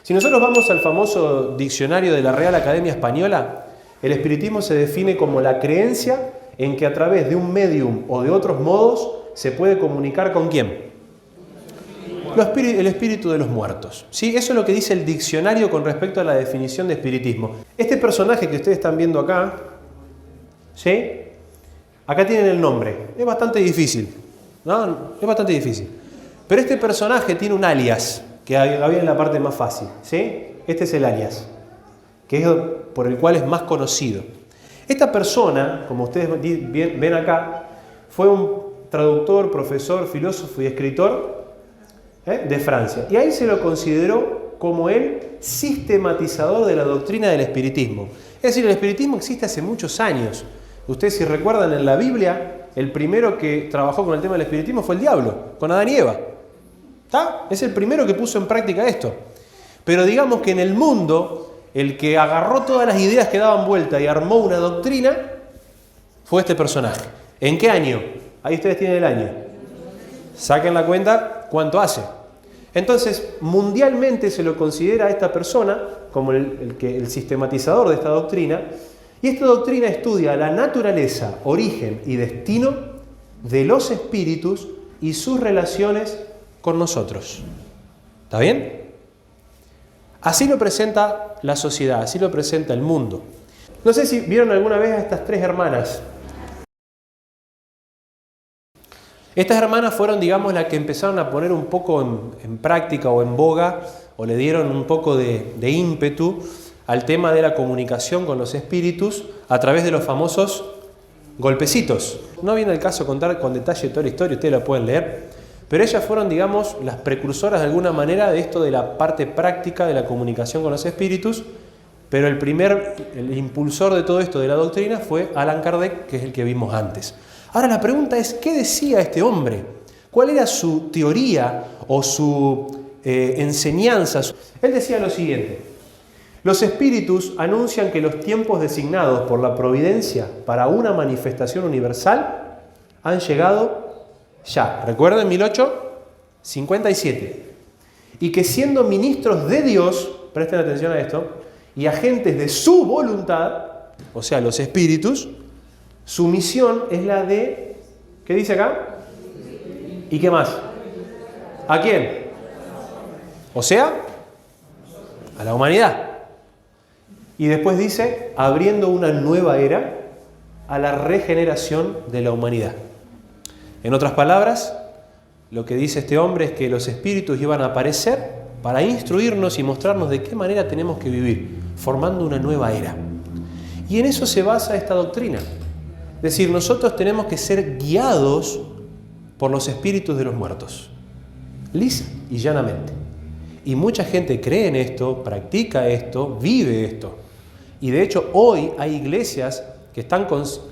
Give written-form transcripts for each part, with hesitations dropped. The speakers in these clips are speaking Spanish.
Si nosotros vamos al famoso diccionario de la Real Academia Española, el espiritismo se define como la creencia en que a través de un medium o de otros modos se puede comunicar ¿con quién? El espíritu de los muertos. ¿Sí? Eso es lo que dice el diccionario con respecto a la definición de espiritismo. Este personaje que ustedes están viendo acá, ¿sí? Acá tienen el nombre. Es bastante difícil, ¿no? Es bastante difícil. Pero este personaje tiene un alias, que había en la parte más fácil, ¿sí? Este es el alias, que es por el cual es más conocido. Esta persona, como ustedes ven acá, fue un traductor, profesor, filósofo y escritor de Francia. Y ahí se lo consideró como el sistematizador de la doctrina del espiritismo. Es decir, el espiritismo existe hace muchos años. Ustedes, si recuerdan, en la Biblia, el primero que trabajó con el tema del espiritismo fue el diablo, con Adán y Eva. ¿Está? Es el primero que puso en práctica esto. Pero digamos que en el mundo, el que agarró todas las ideas que daban vuelta y armó una doctrina, fue este personaje. ¿En qué año? Ahí ustedes tienen el año. Saquen la cuenta cuánto hace. Entonces, mundialmente se lo considera a esta persona como el sistematizador de esta doctrina. Y esta doctrina estudia la naturaleza, origen y destino de los espíritus y sus relaciones con nosotros. ¿Está bien? Así lo presenta la sociedad, así lo presenta el mundo. No sé si vieron alguna vez a estas tres hermanas. Estas hermanas fueron, digamos, las que empezaron a poner un poco en práctica o en boga, o le dieron un poco de ímpetu al tema de la comunicación con los espíritus a través de los famosos golpecitos. No viene el caso contar con detalle toda la historia, ustedes la pueden leer, pero ellas fueron, digamos, las precursoras de alguna manera de esto de la parte práctica de la comunicación con los espíritus, pero el impulsor de todo esto de la doctrina fue Allan Kardec, que es el que vimos antes. Ahora la pregunta es, ¿qué decía este hombre? ¿Cuál era su teoría o su enseñanza? Él decía lo siguiente: los espíritus anuncian que los tiempos designados por la providencia para una manifestación universal han llegado ya. Recuerden, 1857. Y que siendo ministros de Dios, presten atención a esto, y agentes de su voluntad, o sea, los espíritus, su misión es la de, ¿qué dice acá? ¿Y qué más? ¿A quién? O sea, a la humanidad. Y después dice, abriendo una nueva era a la regeneración de la humanidad. En otras palabras, lo que dice este hombre es que los espíritus iban a aparecer para instruirnos y mostrarnos de qué manera tenemos que vivir, formando una nueva era. Y en eso se basa esta doctrina. Es decir, nosotros tenemos que ser guiados por los espíritus de los muertos, lisa y llanamente. Y mucha gente cree en esto, practica esto, vive esto. Y de hecho hoy hay iglesias que están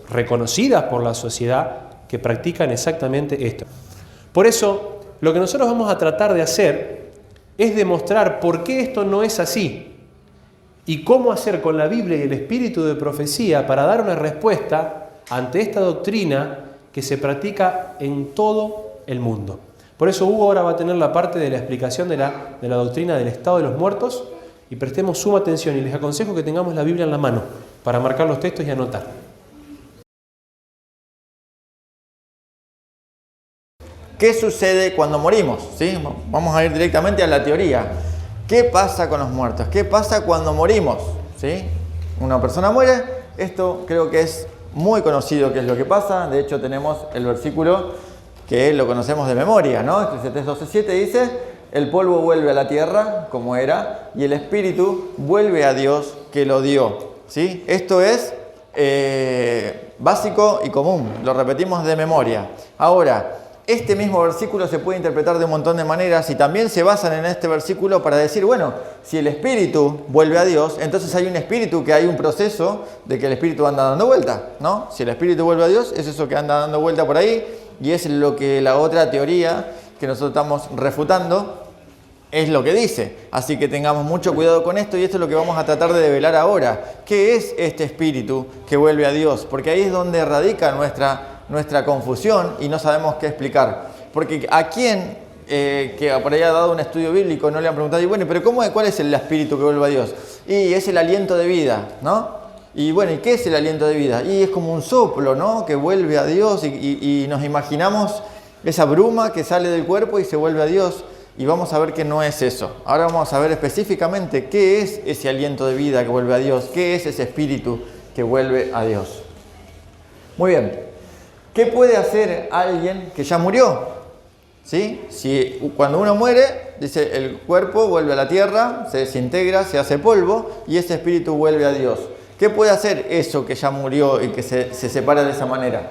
reconocidas por la sociedad que practican exactamente esto. Por eso, lo que nosotros vamos a tratar de hacer es demostrar por qué esto no es así y cómo hacer con la Biblia y el espíritu de profecía para dar una respuesta ante esta doctrina que se practica en todo el mundo. Por eso Hugo ahora va a tener la parte de la explicación de la doctrina del estado de los muertos, y prestemos suma atención y les aconsejo que tengamos la Biblia en la mano para marcar los textos y anotar. ¿Qué sucede cuando morimos? ¿Sí? Vamos a ir directamente a la teoría. ¿Qué pasa con los muertos? ¿Qué pasa cuando morimos? ¿Sí? Una persona muere, esto creo que es muy conocido qué es lo que pasa. De hecho tenemos el versículo que lo conocemos de memoria, ¿no? Eclesiastés 12:7 dice: el polvo vuelve a la tierra como era y el espíritu vuelve a Dios que lo dio. ¿Sí? Esto es básico y común, lo repetimos de memoria. Ahora, este mismo versículo se puede interpretar de un montón de maneras y también se basan en este versículo para decir, bueno, si el espíritu vuelve a Dios, entonces hay un espíritu que hay un proceso de que el espíritu anda dando vuelta, ¿no? Si el espíritu vuelve a Dios, es eso que anda dando vuelta por ahí y es lo que la otra teoría que nosotros estamos refutando es lo que dice. Así que tengamos mucho cuidado con esto y esto es lo que vamos a tratar de develar ahora. ¿Qué es este espíritu que vuelve a Dios? Porque ahí es donde radica nuestra confusión y no sabemos qué explicar. Porque ¿a quién que por ahí ha dado un estudio bíblico, no le han preguntado, y bueno, pero ¿cuál es el espíritu que vuelve a Dios? Y es el aliento de vida, ¿no? Y bueno, ¿y qué es el aliento de vida? Y es como un soplo, ¿no? Que vuelve a Dios y nos imaginamos esa bruma que sale del cuerpo y se vuelve a Dios. Y vamos a ver que no es eso. Ahora vamos a ver específicamente qué es ese aliento de vida que vuelve a Dios, qué es ese espíritu que vuelve a Dios. Muy bien. ¿Qué puede hacer alguien que ya murió? ¿Sí? Si cuando uno muere, dice, el cuerpo vuelve a la tierra, se desintegra, se hace polvo y ese espíritu vuelve a Dios. ¿Qué puede hacer eso que ya murió y que se separa de esa manera?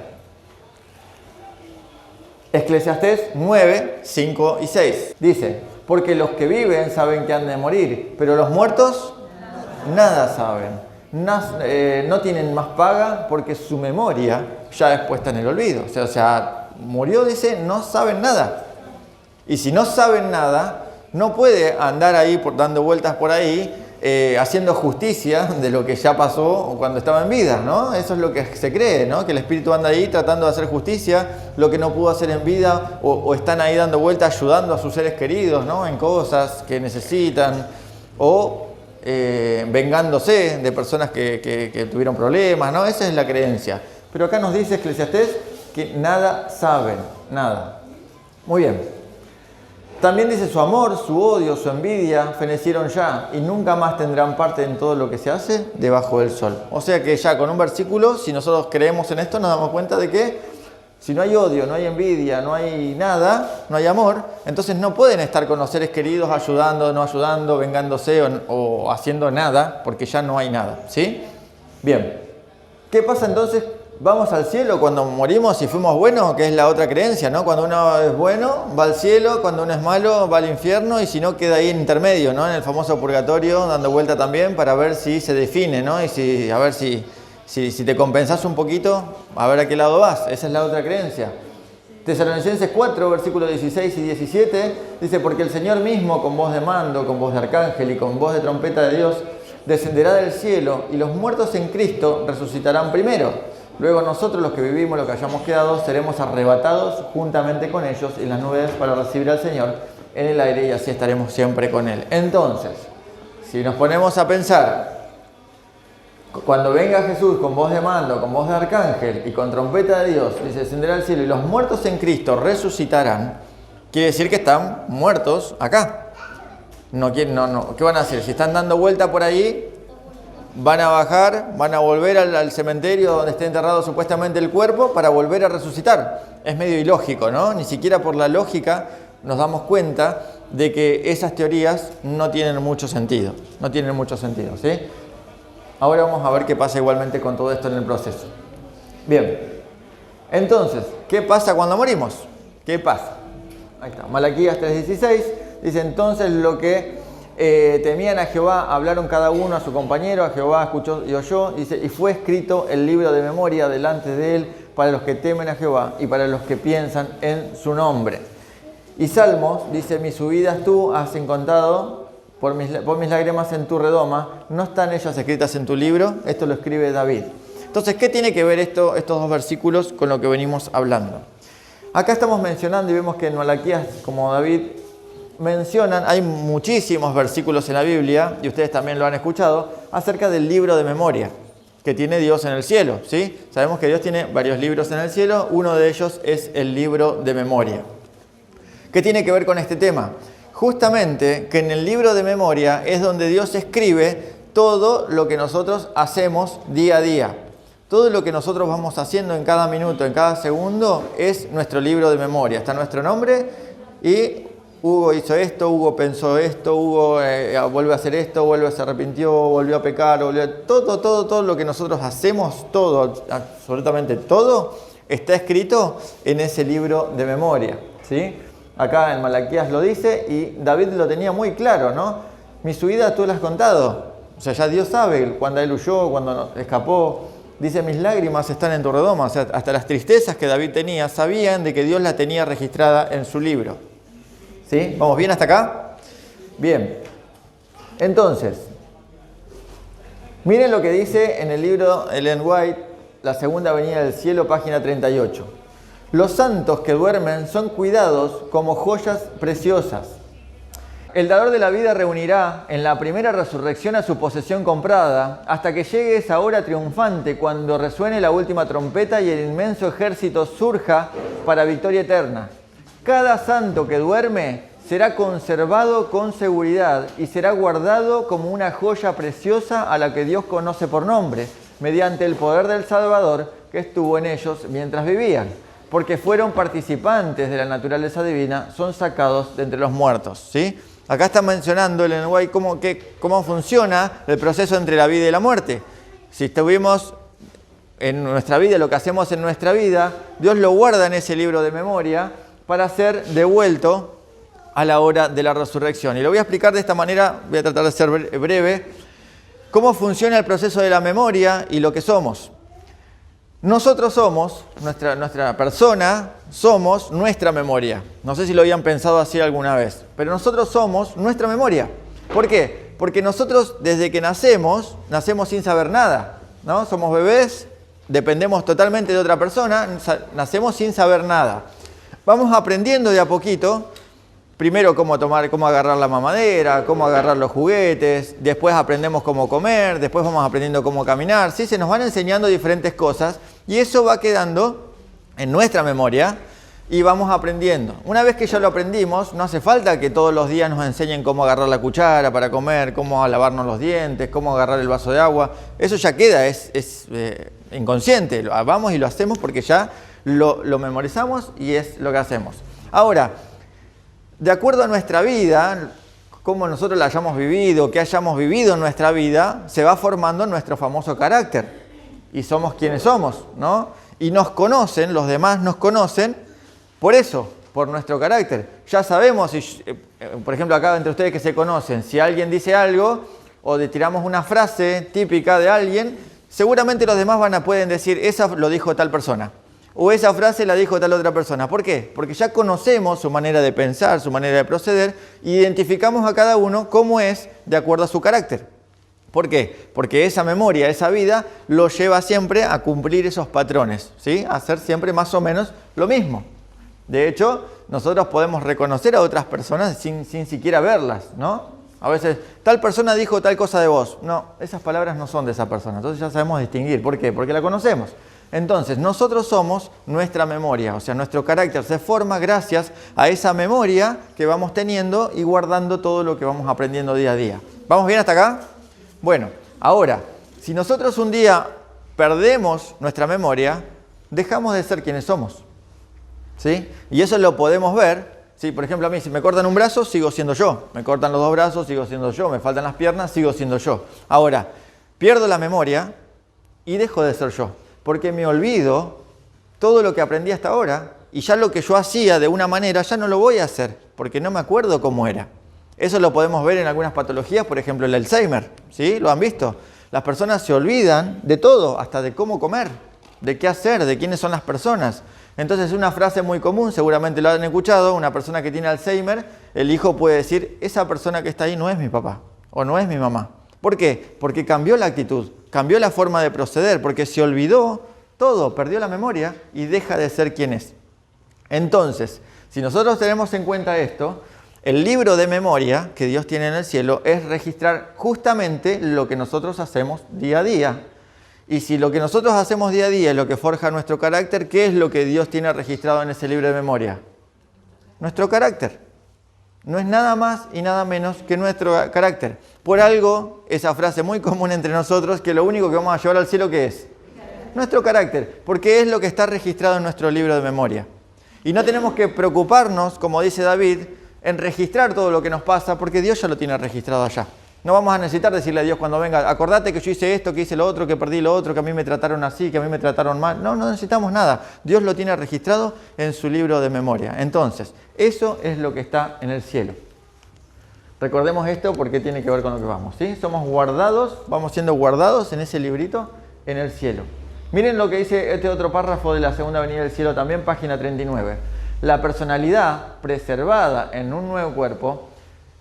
Eclesiastés 9, 5 y 6. Dice, porque los que viven saben que han de morir, pero los muertos nada saben. No tienen más paga porque su memoria ya es puesta en el olvido. O sea, murió, dice, no saben nada. Y si no saben nada, no puede andar ahí dando vueltas por ahí, haciendo justicia de lo que ya pasó cuando estaba en vida, ¿no? Eso es lo que se cree, ¿no? Que el espíritu anda ahí tratando de hacer justicia, lo que no pudo hacer en vida, o están ahí dando vueltas ayudando a sus seres queridos, ¿no? En cosas que necesitan, o vengándose de personas que tuvieron problemas, ¿no? Esa es la creencia. Pero acá nos dice Eclesiastés que nada saben, nada. Muy bien. También dice su amor, su odio, su envidia fenecieron ya y nunca más tendrán parte en todo lo que se hace debajo del sol. O sea que ya con un versículo, si nosotros creemos en esto, nos damos cuenta de que si no hay odio, no hay envidia, no hay nada, no hay amor, entonces no pueden estar con los seres queridos ayudando, no ayudando, vengándose o haciendo nada, porque ya no hay nada, ¿sí? Bien, ¿qué pasa entonces? Vamos al cielo cuando morimos y fuimos buenos, que es la otra creencia, ¿no? Cuando uno es bueno, va al cielo, cuando uno es malo, va al infierno y si no, queda ahí en intermedio, ¿no? En el famoso purgatorio, dando vuelta también para ver si se define, ¿no? Y a ver si te compensás un poquito, a ver a qué lado vas. Esa es la otra creencia. Tesalonicenses 4, versículos 16 y 17, dice, porque el Señor mismo, con voz de mando, con voz de arcángel y con voz de trompeta de Dios, descenderá del cielo y los muertos en Cristo resucitarán primero. Luego nosotros, los que vivimos, los que hayamos quedado, seremos arrebatados juntamente con ellos en las nubes para recibir al Señor en el aire y así estaremos siempre con Él. Entonces, si nos ponemos a pensar, cuando venga Jesús con voz de mando, con voz de arcángel y con trompeta de Dios, dice, descenderá al cielo y los muertos en Cristo resucitarán, quiere decir que están muertos acá. ¿Qué van a hacer? Si están dando vuelta por ahí, van a bajar, van a volver al cementerio donde esté enterrado supuestamente el cuerpo para volver a resucitar. Es medio ilógico, ¿no? Ni siquiera por la lógica nos damos cuenta de que esas teorías no tienen mucho sentido. No tienen mucho sentido, ¿sí? Ahora vamos a ver qué pasa igualmente con todo esto en el proceso. Bien. Entonces, ¿qué pasa cuando morimos? ¿Qué pasa? Ahí está. Malaquías 3:16 dice, entonces lo que temían a Jehová, hablaron cada uno a su compañero, a Jehová escuchó y oyó, dice, y fue escrito el libro de memoria delante de él para los que temen a Jehová y para los que piensan en su nombre. Y Salmos dice, mis subidas tú has encontrado por mis lágrimas en tu redoma, ¿no están ellas escritas en tu libro? Esto lo escribe David. Entonces, ¿qué tiene que ver estos dos versículos con lo que venimos hablando? Acá estamos mencionando y vemos que en Malaquías, como David mencionan, hay muchísimos versículos en la Biblia, y ustedes también lo han escuchado, acerca del libro de memoria que tiene Dios en el cielo, ¿sí? Sabemos que Dios tiene varios libros en el cielo, uno de ellos es el libro de memoria. ¿Qué tiene que ver con este tema? Justamente que en el libro de memoria es donde Dios escribe todo lo que nosotros hacemos día a día. Todo lo que nosotros vamos haciendo en cada minuto, en cada segundo, es nuestro libro de memoria. Está nuestro nombre y Hugo hizo esto, Hugo pensó esto, Hugo vuelve a hacer esto, se arrepintió, volvió a pecar, todo lo que nosotros hacemos, todo, absolutamente todo, está escrito en ese libro de memoria, ¿sí? Acá en Malaquías lo dice y David lo tenía muy claro, ¿no? Mi subida tú la has contado, o sea, ya Dios sabe cuando él huyó, cuando escapó. Dice, mis lágrimas están en tu redoma, o sea, hasta las tristezas que David tenía, sabían de que Dios la tenía registrada en su libro. ¿Sí? ¿Vamos bien hasta acá? Bien. Entonces, miren lo que dice en el libro Ellen White, La segunda venida del cielo, página 38. Los santos que duermen son cuidados como joyas preciosas. El dador de la vida reunirá en la primera resurrección a su posesión comprada, hasta que llegue esa hora triunfante, cuando resuene la última trompeta y el inmenso ejército surja para victoria eterna. Cada santo que duerme será conservado con seguridad y será guardado como una joya preciosa a la que Dios conoce por nombre, mediante el poder del Salvador que estuvo en ellos mientras vivían, porque fueron participantes de la naturaleza divina, son sacados de entre los muertos, ¿sí? Acá está mencionando el Uruguay cómo funciona el proceso entre la vida y la muerte. Si estuvimos en nuestra vida, lo que hacemos en nuestra vida, Dios lo guarda en ese libro de memoria para ser devuelto a la hora de la resurrección. Y lo voy a explicar de esta manera, voy a tratar de ser breve, cómo funciona el proceso de la memoria y lo que somos. Nosotros somos, nuestra persona, somos nuestra memoria. No sé si lo habían pensado así alguna vez, pero nosotros somos nuestra memoria. ¿Por qué? Porque nosotros desde que nacemos sin saber nada, ¿no? Somos bebés, dependemos totalmente de otra persona, nacemos sin saber nada. Vamos aprendiendo de a poquito, primero cómo agarrar la mamadera, cómo agarrar los juguetes, después aprendemos cómo comer, después vamos aprendiendo cómo caminar, ¿sí? Se nos van enseñando diferentes cosas y eso va quedando en nuestra memoria y vamos aprendiendo. Una vez que ya lo aprendimos, no hace falta que todos los días nos enseñen cómo agarrar la cuchara para comer, cómo lavarnos los dientes, cómo agarrar el vaso de agua. Eso ya queda, es inconsciente. Vamos y lo hacemos porque ya lo memorizamos y es lo que hacemos. Ahora, de acuerdo a nuestra vida, cómo nosotros la hayamos vivido, qué hayamos vivido en nuestra vida, se va formando nuestro famoso carácter. Y somos quienes somos, ¿no? Y nos conocen, los demás nos conocen, por eso, por nuestro carácter. Ya sabemos, por ejemplo, acá entre ustedes que se conocen, si alguien dice algo o le tiramos una frase típica de alguien, seguramente los demás pueden decir, esa lo dijo tal persona. O esa frase la dijo tal otra persona. ¿Por qué? Porque ya conocemos su manera de pensar, su manera de proceder, e identificamos a cada uno cómo es de acuerdo a su carácter. ¿Por qué? Porque esa memoria, esa vida, lo lleva siempre a cumplir esos patrones, ¿sí? A hacer siempre más o menos lo mismo. De hecho, nosotros podemos reconocer a otras personas sin siquiera verlas, ¿no? A veces, tal persona dijo tal cosa de vos. No, esas palabras no son de esa persona. Entonces ya sabemos distinguir. ¿Por qué? Porque la conocemos. Entonces, nosotros somos nuestra memoria, o sea, nuestro carácter se forma gracias a esa memoria que vamos teniendo y guardando todo lo que vamos aprendiendo día a día. ¿Vamos bien hasta acá? Bueno, ahora, si nosotros un día perdemos nuestra memoria, dejamos de ser quienes somos, ¿sí? Y eso lo podemos ver, ¿sí? Por ejemplo, a mí si me cortan un brazo, sigo siendo yo. Me cortan los dos brazos, sigo siendo yo. Me faltan las piernas, sigo siendo yo. Ahora, pierdo la memoria y dejo de ser yo. Porque me olvido todo lo que aprendí hasta ahora y ya lo que yo hacía de una manera ya no lo voy a hacer porque no me acuerdo cómo era. Eso lo podemos ver en algunas patologías, por ejemplo el Alzheimer, ¿sí? ¿Lo han visto? Las personas se olvidan de todo, hasta de cómo comer, de qué hacer, de quiénes son las personas. Entonces una frase muy común, seguramente lo han escuchado, una persona que tiene Alzheimer, el hijo puede decir, esa persona que está ahí no es mi papá o no es mi mamá. ¿Por qué? Porque cambió la actitud, cambió la forma de proceder, porque se olvidó todo, perdió la memoria y deja de ser quien es. Entonces, si nosotros tenemos en cuenta esto, el libro de memoria que Dios tiene en el cielo es registrar justamente lo que nosotros hacemos día a día. Y si lo que nosotros hacemos día a día es lo que forja nuestro carácter, ¿qué es lo que Dios tiene registrado en ese libro de memoria? Nuestro carácter. No es nada más y nada menos que nuestro carácter. Por algo, esa frase muy común entre nosotros, que lo único que vamos a llevar al cielo, ¿qué es? Nuestro carácter, porque es lo que está registrado en nuestro libro de memoria. Y no tenemos que preocuparnos, como dice David, en registrar todo lo que nos pasa, porque Dios ya lo tiene registrado allá. No vamos a necesitar decirle a Dios cuando venga, acordate que yo hice esto, que hice lo otro, que perdí lo otro, que a mí me trataron así, que a mí me trataron mal. No necesitamos nada. Dios lo tiene registrado en su libro de memoria. Entonces, eso es lo que está en el cielo. Recordemos esto porque tiene que ver con lo que vamos, ¿sí? Somos guardados, vamos siendo guardados en ese librito en el cielo. Miren lo que dice este otro párrafo de la segunda venida del cielo también, página 39. La personalidad preservada en un nuevo cuerpo,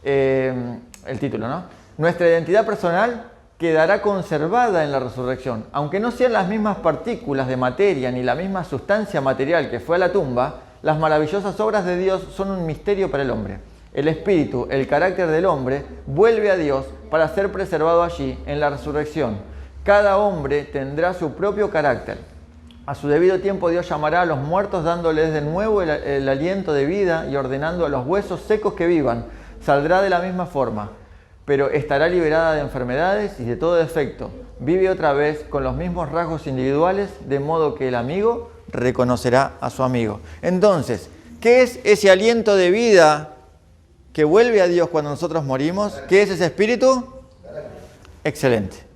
el título, ¿no? Nuestra identidad personal quedará conservada en la resurrección. Aunque no sean las mismas partículas de materia ni la misma sustancia material que fue a la tumba, las maravillosas obras de Dios son un misterio para el hombre. El espíritu, el carácter del hombre, vuelve a Dios para ser preservado allí en la resurrección. Cada hombre tendrá su propio carácter. A su debido tiempo Dios llamará a los muertos dándoles de nuevo el aliento de vida y ordenando a los huesos secos que vivan. Saldrá de la misma forma, pero estará liberada de enfermedades y de todo defecto. Vive otra vez con los mismos rasgos individuales, de modo que el amigo reconocerá a su amigo. Entonces, ¿qué es ese aliento de vida que vuelve a Dios cuando nosotros morimos? ¿Qué es ese espíritu? Excelente.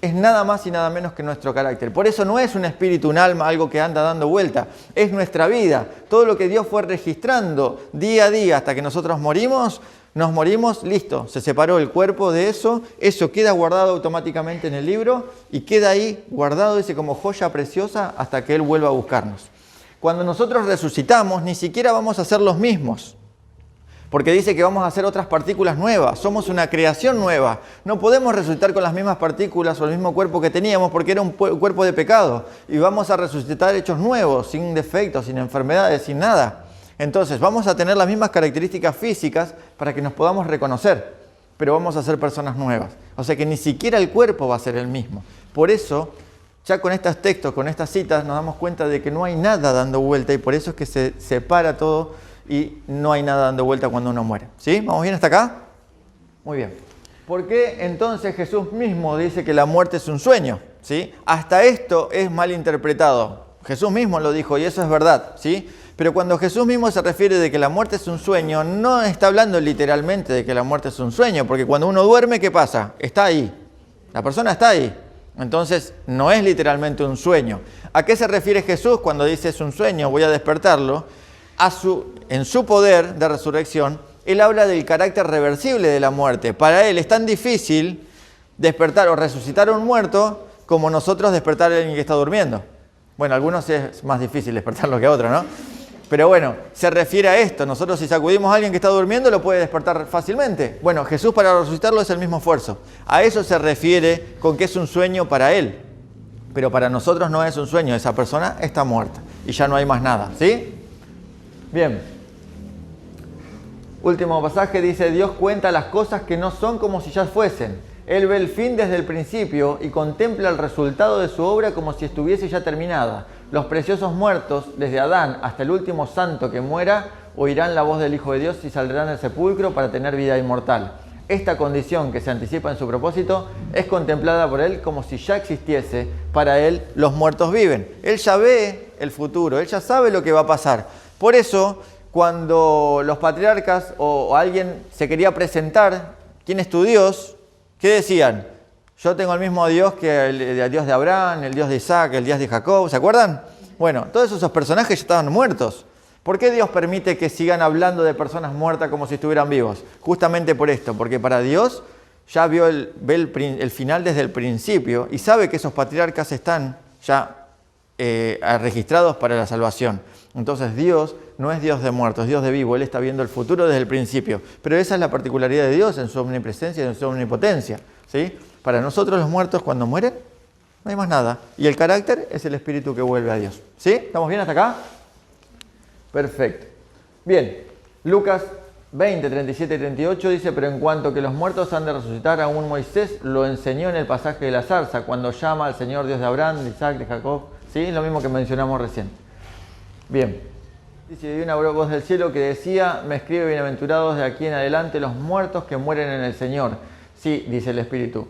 Es nada más y nada menos que nuestro carácter. Por eso no es un espíritu, un alma, algo que anda dando vuelta. Es nuestra vida. Todo lo que Dios fue registrando día a día hasta que nosotros morimos, nos morimos, listo. Se separó el cuerpo de eso. Eso queda guardado automáticamente en el libro y queda ahí guardado, dice, como joya preciosa hasta que Él vuelva a buscarnos. Cuando nosotros resucitamos, ni siquiera vamos a ser los mismos. Porque dice que vamos a hacer otras partículas nuevas. Somos una creación nueva. No podemos resucitar con las mismas partículas o el mismo cuerpo que teníamos porque era un cuerpo de pecado. Y vamos a resucitar hechos nuevos, sin defectos, sin enfermedades, sin nada. Entonces vamos a tener las mismas características físicas para que nos podamos reconocer. Pero vamos a ser personas nuevas. O sea que ni siquiera el cuerpo va a ser el mismo. Por eso, ya con estos textos, con estas citas, nos damos cuenta de que no hay nada dando vuelta. Y por eso es que se separa todo. Y no hay nada dando vuelta cuando uno muere. ¿Sí? ¿Vamos bien hasta acá? Muy bien. ¿Por qué entonces Jesús mismo dice que la muerte es un sueño? ¿Sí? Hasta esto es mal interpretado. Jesús mismo lo dijo y eso es verdad. ¿Sí? Pero cuando Jesús mismo se refiere de que la muerte es un sueño, no está hablando literalmente de que la muerte es un sueño. Porque cuando uno duerme, ¿qué pasa? Está ahí. La persona está ahí. Entonces, no es literalmente un sueño. ¿A qué se refiere Jesús cuando dice es un sueño? Voy a despertarlo. En su poder de resurrección, Él habla del carácter reversible de la muerte. Para Él es tan difícil despertar o resucitar a un muerto como nosotros despertar a alguien que está durmiendo. Bueno, a algunos es más difícil despertarlo que a otros, ¿no? Pero bueno, se refiere a esto. Nosotros si sacudimos a alguien que está durmiendo lo puede despertar fácilmente. Bueno, Jesús para resucitarlo es el mismo esfuerzo. A eso se refiere con que es un sueño para Él. Pero para nosotros no es un sueño. Esa persona está muerta y ya no hay más nada, ¿sí? Bien, último pasaje dice, Dios cuenta las cosas que no son como si ya fuesen. Él ve el fin desde el principio y contempla el resultado de su obra como si estuviese ya terminada. Los preciosos muertos, desde Adán hasta el último santo que muera, oirán la voz del Hijo de Dios y saldrán del sepulcro para tener vida inmortal. Esta condición que se anticipa en su propósito es contemplada por Él como si ya existiese. Para Él los muertos viven. Él ya ve el futuro, Él ya sabe lo que va a pasar. Por eso, cuando los patriarcas o alguien se quería presentar, ¿quién es tu Dios? ¿Qué decían? Yo tengo el mismo Dios que el Dios de Abraham, el Dios de Isaac, el Dios de Jacob, ¿se acuerdan? Bueno, todos esos personajes ya estaban muertos. ¿Por qué Dios permite que sigan hablando de personas muertas como si estuvieran vivos? Justamente por esto, porque para Dios ya ve el final desde el principio y sabe que esos patriarcas están ya registrados para la salvación. Entonces Dios no es Dios de muertos, es Dios de vivo. Él está viendo el futuro desde el principio. Pero esa es la particularidad de Dios en su omnipresencia y en su omnipotencia. ¿Sí? Para nosotros los muertos cuando mueren no hay más nada. Y el carácter es el espíritu que vuelve a Dios. ¿Sí? ¿Estamos bien hasta acá? Perfecto. Bien, Lucas 20, 37 y 38 dice, pero en cuanto que los muertos han de resucitar, aún Moisés lo enseñó en el pasaje de la zarza, cuando llama al Señor Dios de Abraham, de Isaac, de Jacob. ¿Sí? Lo mismo que mencionamos recién. Bien, dice, y una voz del cielo que decía, me escribe, bienaventurados de aquí en adelante los muertos que mueren en el Señor. Sí, dice el Espíritu,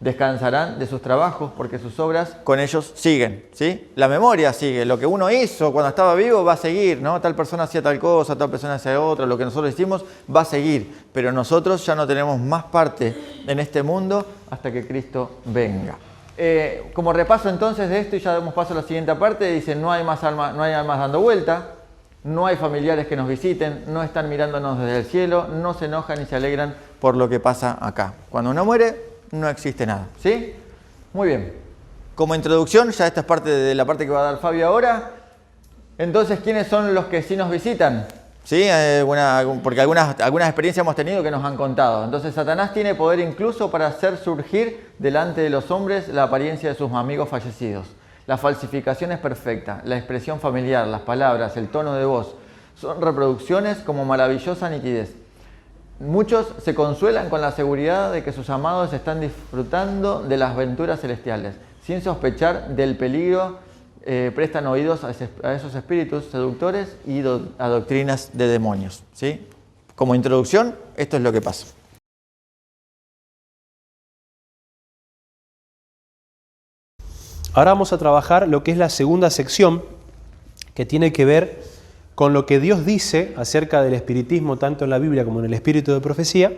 descansarán de sus trabajos porque sus obras con ellos siguen. ¿Sí? La memoria sigue, lo que uno hizo cuando estaba vivo va a seguir, ¿no? Tal persona hacía tal cosa, tal persona hacía otra, lo que nosotros hicimos va a seguir. Pero nosotros ya no tenemos más parte en este mundo hasta que Cristo venga. Como repaso entonces de esto, y ya damos paso a la siguiente parte, dice, no hay más almas dando vuelta, no hay familiares que nos visiten, no están mirándonos desde el cielo, no se enojan y se alegran por lo que pasa acá. Cuando uno muere, no existe nada. ¿Sí? Muy bien. Como introducción, ya esta es parte de la parte que va a dar Fabio ahora. Entonces, ¿quiénes son los que sí nos visitan? ¿Sí? Porque algunas experiencias hemos tenido que nos han contado. Entonces Satanás tiene poder incluso para hacer surgir delante de los hombres la apariencia de sus amigos fallecidos. La falsificación es perfecta, la expresión familiar, las palabras, el tono de voz, son reproducciones como maravillosa nitidez. Muchos se consuelan con la seguridad de que sus amados están disfrutando de las aventuras celestiales, sin sospechar del peligro. Prestan oídos a esos espíritus seductores y a doctrinas de demonios. ¿Sí? Como introducción, esto es lo que pasa. Ahora vamos a trabajar lo que es la segunda sección, que tiene que ver con lo que Dios dice acerca del espiritismo, tanto en la Biblia como en el espíritu de profecía,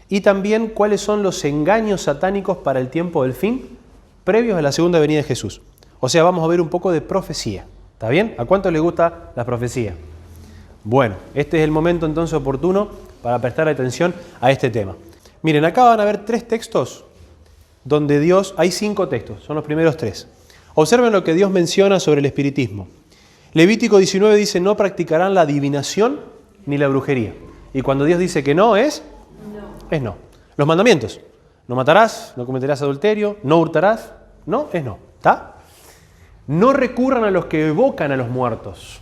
y también cuáles son los engaños satánicos para el tiempo del fin, previos a la segunda venida de Jesús. O sea, vamos a ver un poco de profecía. ¿Está bien? ¿A cuántos les gusta la profecía? Bueno, este es el momento entonces oportuno para prestar atención a este tema. Miren, acá van a ver 3 textos donde Dios... Hay 5 textos, son los primeros 3. Observen lo que Dios menciona sobre el espiritismo. Levítico 19 dice, no practicarán la adivinación ni la brujería. Y cuando Dios dice que no, es no. Los mandamientos. No matarás, no cometerás adulterio, no hurtarás. No, es no. ¿Está? No recurran a los que evocan a los muertos,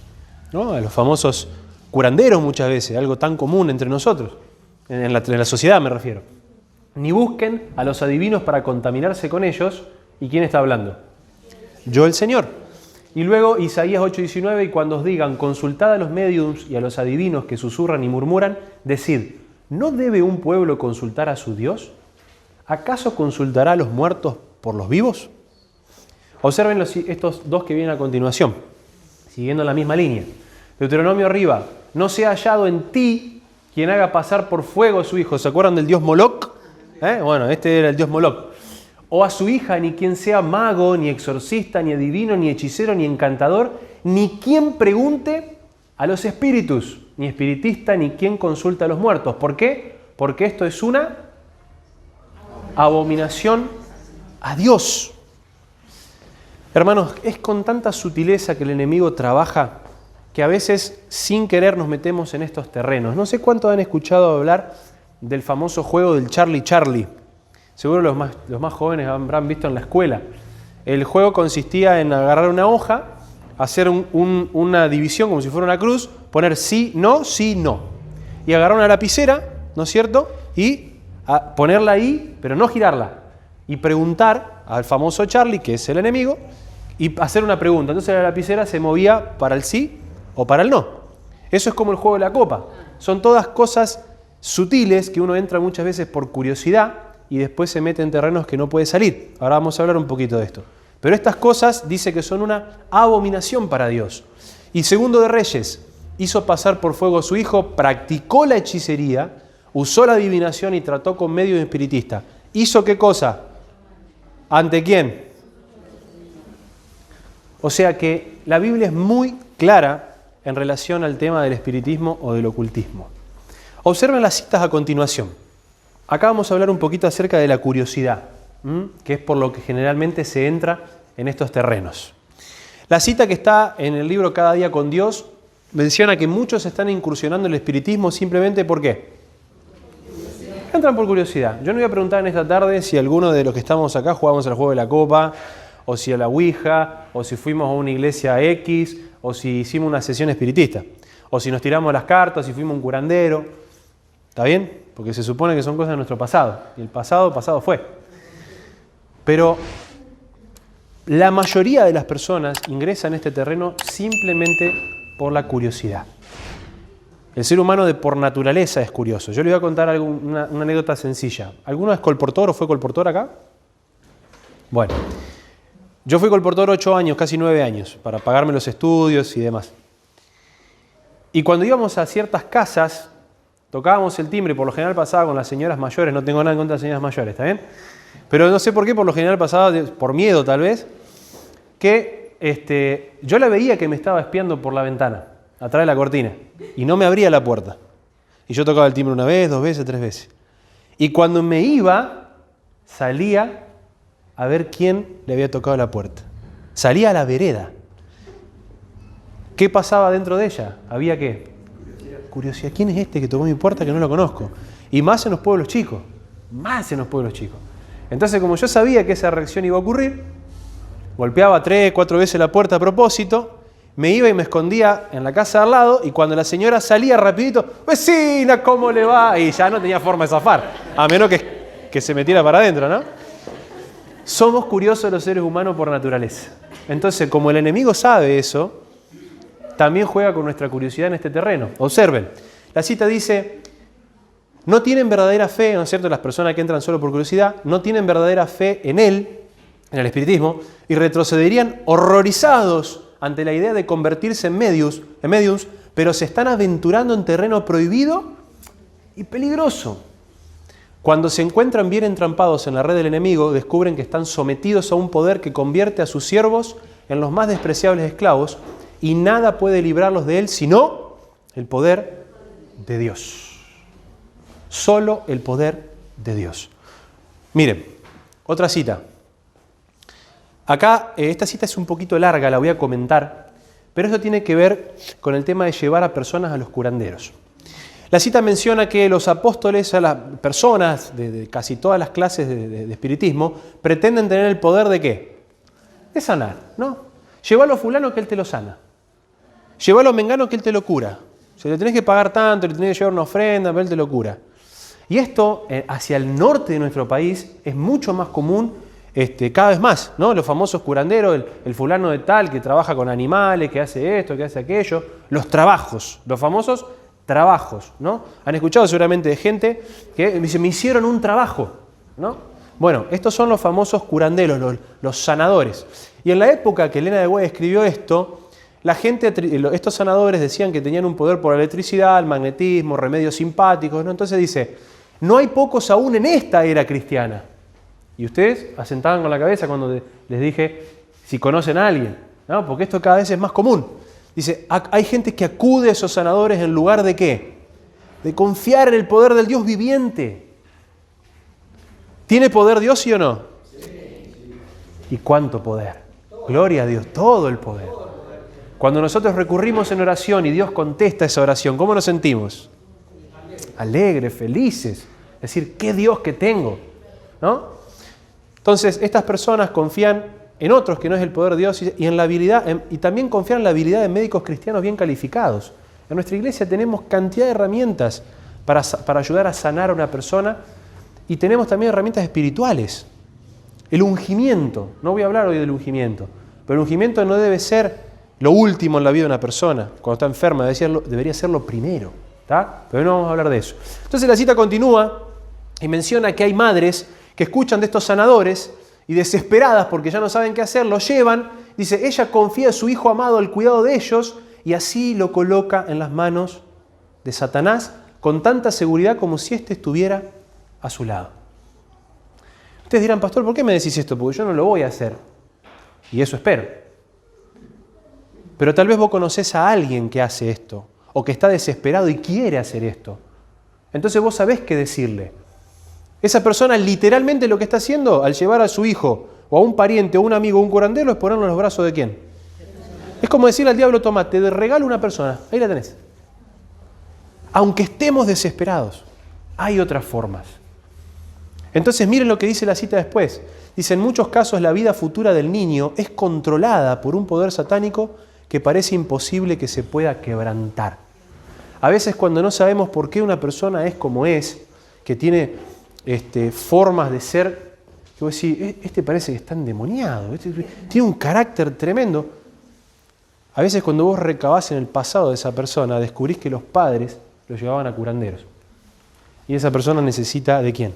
¿no? A los famosos curanderos muchas veces, algo tan común entre nosotros, en la sociedad me refiero. Ni busquen a los adivinos para contaminarse con ellos. ¿Y quién está hablando? Yo el Señor. Y luego Isaías 8:19, y cuando os digan, consultad a los médiums y a los adivinos que susurran y murmuran, decid, ¿no debe un pueblo consultar a su Dios? ¿Acaso consultará a los muertos por los vivos? Observen estos 2 que vienen a continuación, siguiendo la misma línea. Deuteronomio arriba, no sea hallado en ti quien haga pasar por fuego a su hijo. ¿Se acuerdan del dios Moloc? Bueno, este era el dios Moloc. O a su hija, ni quien sea mago, ni exorcista, ni adivino, ni hechicero, ni encantador, ni quien pregunte a los espíritus, ni espiritista, ni quien consulta a los muertos. ¿Por qué? Porque esto es una abominación a Dios. Hermanos, es con tanta sutileza que el enemigo trabaja que a veces sin querer nos metemos en estos terrenos. No sé cuántos han escuchado hablar del famoso juego del Charlie Charlie. Seguro los más jóvenes habrán visto en la escuela. El juego consistía en agarrar una hoja, hacer una división como si fuera una cruz, poner sí, no, y agarrar una lapicera, ¿no es cierto? Y ponerla ahí, pero no girarla. Y preguntar al famoso Charlie, que es el enemigo, y hacer una pregunta. Entonces la lapicera se movía para el sí o para el no. Eso es como el juego de la copa. Son todas cosas sutiles que uno entra muchas veces por curiosidad y después se mete en terrenos que no puede salir. Ahora vamos a hablar un poquito de esto. Pero estas cosas dice que son una abominación para Dios. Y segundo de Reyes, hizo pasar por fuego a su hijo, practicó la hechicería, usó la adivinación y trató con medios espiritistas. ¿Hizo qué cosa? ¿Ante quién? O sea que la Biblia es muy clara en relación al tema del espiritismo o del ocultismo. Observen las citas a continuación. Acá vamos a hablar un poquito acerca de la curiosidad, que es por lo que generalmente se entra en estos terrenos. La cita que está en el libro Cada día con Dios menciona que muchos están incursionando en el espiritismo simplemente ¿por qué? Entran por curiosidad. Yo no voy a preguntar en esta tarde si alguno de los que estamos acá jugamos al juego de la copa, o si a la Ouija, o si fuimos a una iglesia X, o si hicimos una sesión espiritista, o si nos tiramos las cartas, si fuimos un curandero. ¿Está bien? Porque se supone que son cosas de nuestro pasado, y el pasado fue. Pero la mayoría de las personas ingresan en este terreno simplemente por la curiosidad. El ser humano por naturaleza es curioso. Yo le voy a contar una anécdota sencilla. ¿Alguno es colportor o fue colportor acá? Bueno, yo fui colportor 8 años, casi 9 años, para pagarme los estudios y demás. Y cuando íbamos a ciertas casas, tocábamos el timbre, por lo general pasaba con las señoras mayores, no tengo nada en contra de las señoras mayores, ¿está bien? Pero no sé por qué, por lo general pasaba, por miedo tal vez, que yo la veía que me estaba espiando por la ventana, atrás de la cortina, y no me abría la puerta. Y yo tocaba el timbre 1 vez, 2 veces, 3 veces. Y cuando me iba, salía a ver quién le había tocado la puerta. Salía a la vereda. ¿Qué pasaba dentro de ella? ¿Había qué? curiosidad, ¿quién es este que tocó mi puerta que no lo conozco? Y más en los pueblos chicos, más en los pueblos chicos. Entonces, como yo sabía que esa reacción iba a ocurrir, golpeaba 3, 4 veces la puerta a propósito, me iba y me escondía en la casa de al lado, y cuando la señora salía rapidito, vecina, ¿cómo le va? Y ya no tenía forma de zafar, a menos que se metiera para adentro, ¿no? Somos curiosos los seres humanos por naturaleza. Entonces, como el enemigo sabe eso, también juega con nuestra curiosidad en este terreno. Observen, la cita dice, no tienen verdadera fe, ¿no es cierto? Las personas que entran solo por curiosidad, no tienen verdadera fe en él, en el espiritismo, y retrocederían horrorizados ante la idea de convertirse en mediums, pero se están aventurando en terreno prohibido y peligroso. Cuando se encuentran bien entrampados en la red del enemigo, descubren que están sometidos a un poder que convierte a sus siervos en los más despreciables esclavos, y nada puede librarlos de él sino el poder de Dios. Solo el poder de Dios. Miren, otra cita. Acá, esta cita es un poquito larga, la voy a comentar, pero esto tiene que ver con el tema de llevar a personas a los curanderos. La cita menciona que los apóstoles, a las personas de casi todas las clases de espiritismo, pretenden tener el poder ¿de qué? De sanar, ¿no? Llévalo a fulano que él te lo sana. Llévalo a mengano que él te lo cura. Si le tenés que pagar tanto, le tenés que llevar una ofrenda, pero él te lo cura. Y esto, hacia el norte de nuestro país, es mucho más común, cada vez más, ¿no? Los famosos curanderos, el fulano de tal que trabaja con animales, que hace esto, que hace aquello. Los trabajos, los famosos trabajos, ¿no? Han escuchado seguramente de gente que dice, me hicieron un trabajo, ¿no? Bueno, estos son los famosos curanderos, los sanadores. Y en la época que Elena de White escribió esto, la gente, estos sanadores decían que tenían un poder por la electricidad, el magnetismo, remedios simpáticos, ¿no? Entonces dice, no hay pocos aún en esta era cristiana. Y ustedes asentaban con la cabeza cuando les dije si conocen a alguien, ¿no? Porque esto cada vez es más común. Dice, hay gente que acude a esos sanadores en lugar de ¿qué? De confiar en el poder del Dios viviente. ¿Tiene poder Dios, sí o no? Sí. ¿Y cuánto poder? Gloria a Dios, todo el poder. Cuando nosotros recurrimos en oración y Dios contesta esa oración, ¿cómo nos sentimos? Alegres, felices. Es decir, ¿qué Dios que tengo? ¿No? Entonces, estas personas confían en otros que no es el poder de Dios y en la habilidad, y también confían en la habilidad de médicos cristianos bien calificados. En nuestra iglesia tenemos cantidad de herramientas para ayudar a sanar a una persona, y tenemos también herramientas espirituales. El ungimiento, no voy a hablar hoy del ungimiento, pero el ungimiento no debe ser lo último en la vida de una persona. Cuando está enferma debería ser lo primero, ¿tá? Pero no vamos a hablar de eso. Entonces la cita continúa y menciona que hay madres que escuchan de estos sanadores y desesperadas porque ya no saben qué hacer, lo llevan. Dice, ella confía en su hijo amado al cuidado de ellos y así lo coloca en las manos de Satanás con tanta seguridad como si éste estuviera a su lado. Ustedes dirán, pastor, ¿por qué me decís esto? Porque yo no lo voy a hacer. Y eso espero. Pero tal vez vos conocés a alguien que hace esto, o que está desesperado y quiere hacer esto. Entonces vos sabés qué decirle. Esa persona literalmente lo que está haciendo al llevar a su hijo, o a un pariente, o un amigo, o un curandero, es ponerlo en los brazos de ¿quién? Es como decirle al diablo, toma, te regalo una persona, ahí la tenés. Aunque estemos desesperados, hay otras formas. Entonces miren lo que dice la cita después. Dice, en muchos casos la vida futura del niño es controlada por un poder satánico que parece imposible que se pueda quebrantar. A veces cuando no sabemos por qué una persona es como es, que tiene formas de ser, que vos decís, este parece que está endemoniado, tiene un carácter tremendo. A veces cuando vos recabás en el pasado de esa persona, descubrís que los padres lo llevaban a curanderos. Y esa persona necesita ¿de quién?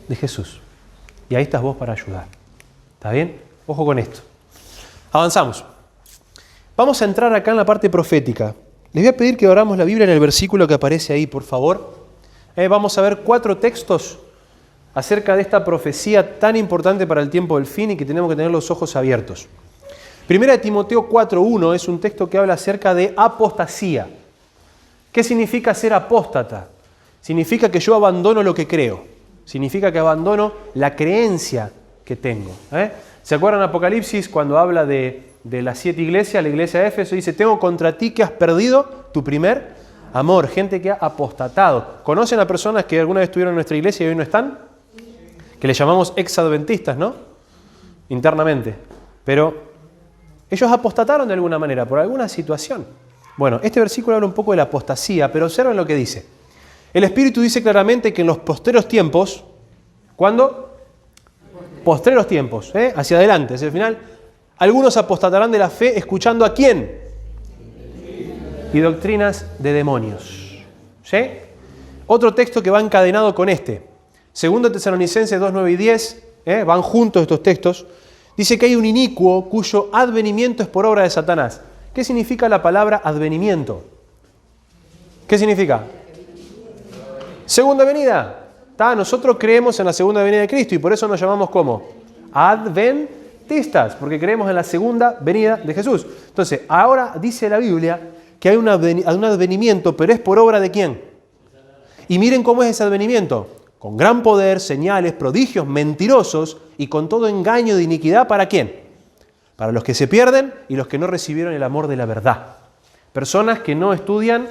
De Jesús. Y ahí estás vos para ayudar. ¿Está bien? Ojo con esto. Avanzamos. Vamos a entrar acá en la parte profética. Les voy a pedir que abramos la Biblia en el versículo que aparece ahí, por favor. Vamos a ver 4 textos acerca de esta profecía tan importante para el tiempo del fin y que tenemos que tener los ojos abiertos. Primera de Timoteo 4:1 es un texto que habla acerca de apostasía. ¿Qué significa ser apóstata? Significa que yo abandono lo que creo. Significa que abandono la creencia que tengo. ¿Se acuerdan de Apocalipsis cuando habla de las 7 iglesias? La iglesia de Éfeso dice, tengo contra ti que has perdido tu primer Amor, gente que ha apostatado. ¿Conocen a personas que alguna vez estuvieron en nuestra iglesia y hoy no están? Que le llamamos ex-adventistas, ¿no? Internamente. Pero ellos apostataron de alguna manera, por alguna situación. Bueno, este versículo habla un poco de la apostasía, pero observen lo que dice. El Espíritu dice claramente que en los postreros tiempos, ¿cuándo? Postreros tiempos, hacia adelante, hacia el final, algunos apostatarán de la fe escuchando ¿a quién? Y doctrinas de demonios. ¿Sí? Otro texto que va encadenado con este. 2 Tesalonicenses 2, 9 y 10, van juntos estos textos. Dice que hay un inicuo cuyo advenimiento es por obra de Satanás. ¿Qué significa la palabra advenimiento? ¿Qué significa? Segunda venida. Nosotros creemos en la segunda venida de Cristo y por eso nos llamamos ¿cómo? Adventistas, porque creemos en la segunda venida de Jesús. Entonces, ahora dice la Biblia que hay un advenimiento, pero es por obra de ¿quién? Y miren cómo es ese advenimiento. Con gran poder, señales, prodigios mentirosos y con todo engaño de iniquidad, ¿para quién? Para los que se pierden y los que no recibieron el amor de la verdad. Personas que no estudian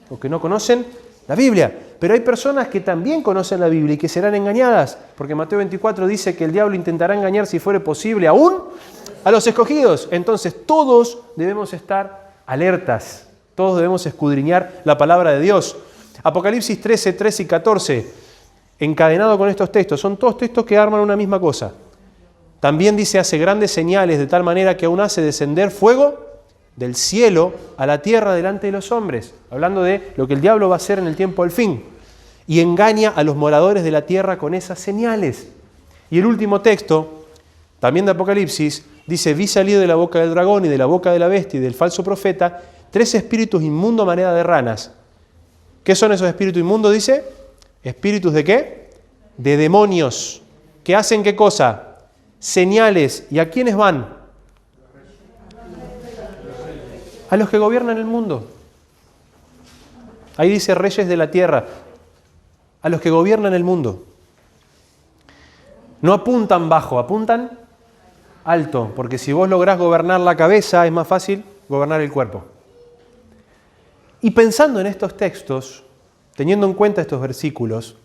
o que no conocen la Biblia. Pero hay personas que también conocen la Biblia y que serán engañadas. Porque Mateo 24 dice que el diablo intentará engañar si fuere posible aún a los escogidos. Entonces todos debemos estar alertas. Todos debemos escudriñar la palabra de Dios. Apocalipsis 13, 13 y 14, encadenado con estos textos, son todos textos que arman una misma cosa. También dice, hace grandes señales de tal manera que aún hace descender fuego del cielo a la tierra delante de los hombres. Hablando de lo que el diablo va a hacer en el tiempo del fin. Y engaña a los moradores de la tierra con esas señales. Y el último texto, también de Apocalipsis, dice, vi salir de la boca del dragón y de la boca de la bestia y del falso profeta 3 espíritus inmundos a manera de ranas. ¿Qué son esos espíritus inmundos? Dice, ¿espíritus de qué? De demonios. ¿Que hacen qué cosa? Señales. ¿Y a quiénes van? A los que gobiernan el mundo. Ahí dice reyes de la tierra. A los que gobiernan el mundo. No apuntan bajo, apuntan alto. Porque si vos lográs gobernar la cabeza, es más fácil gobernar el cuerpo. Y pensando en estos textos, teniendo en cuenta estos versículos,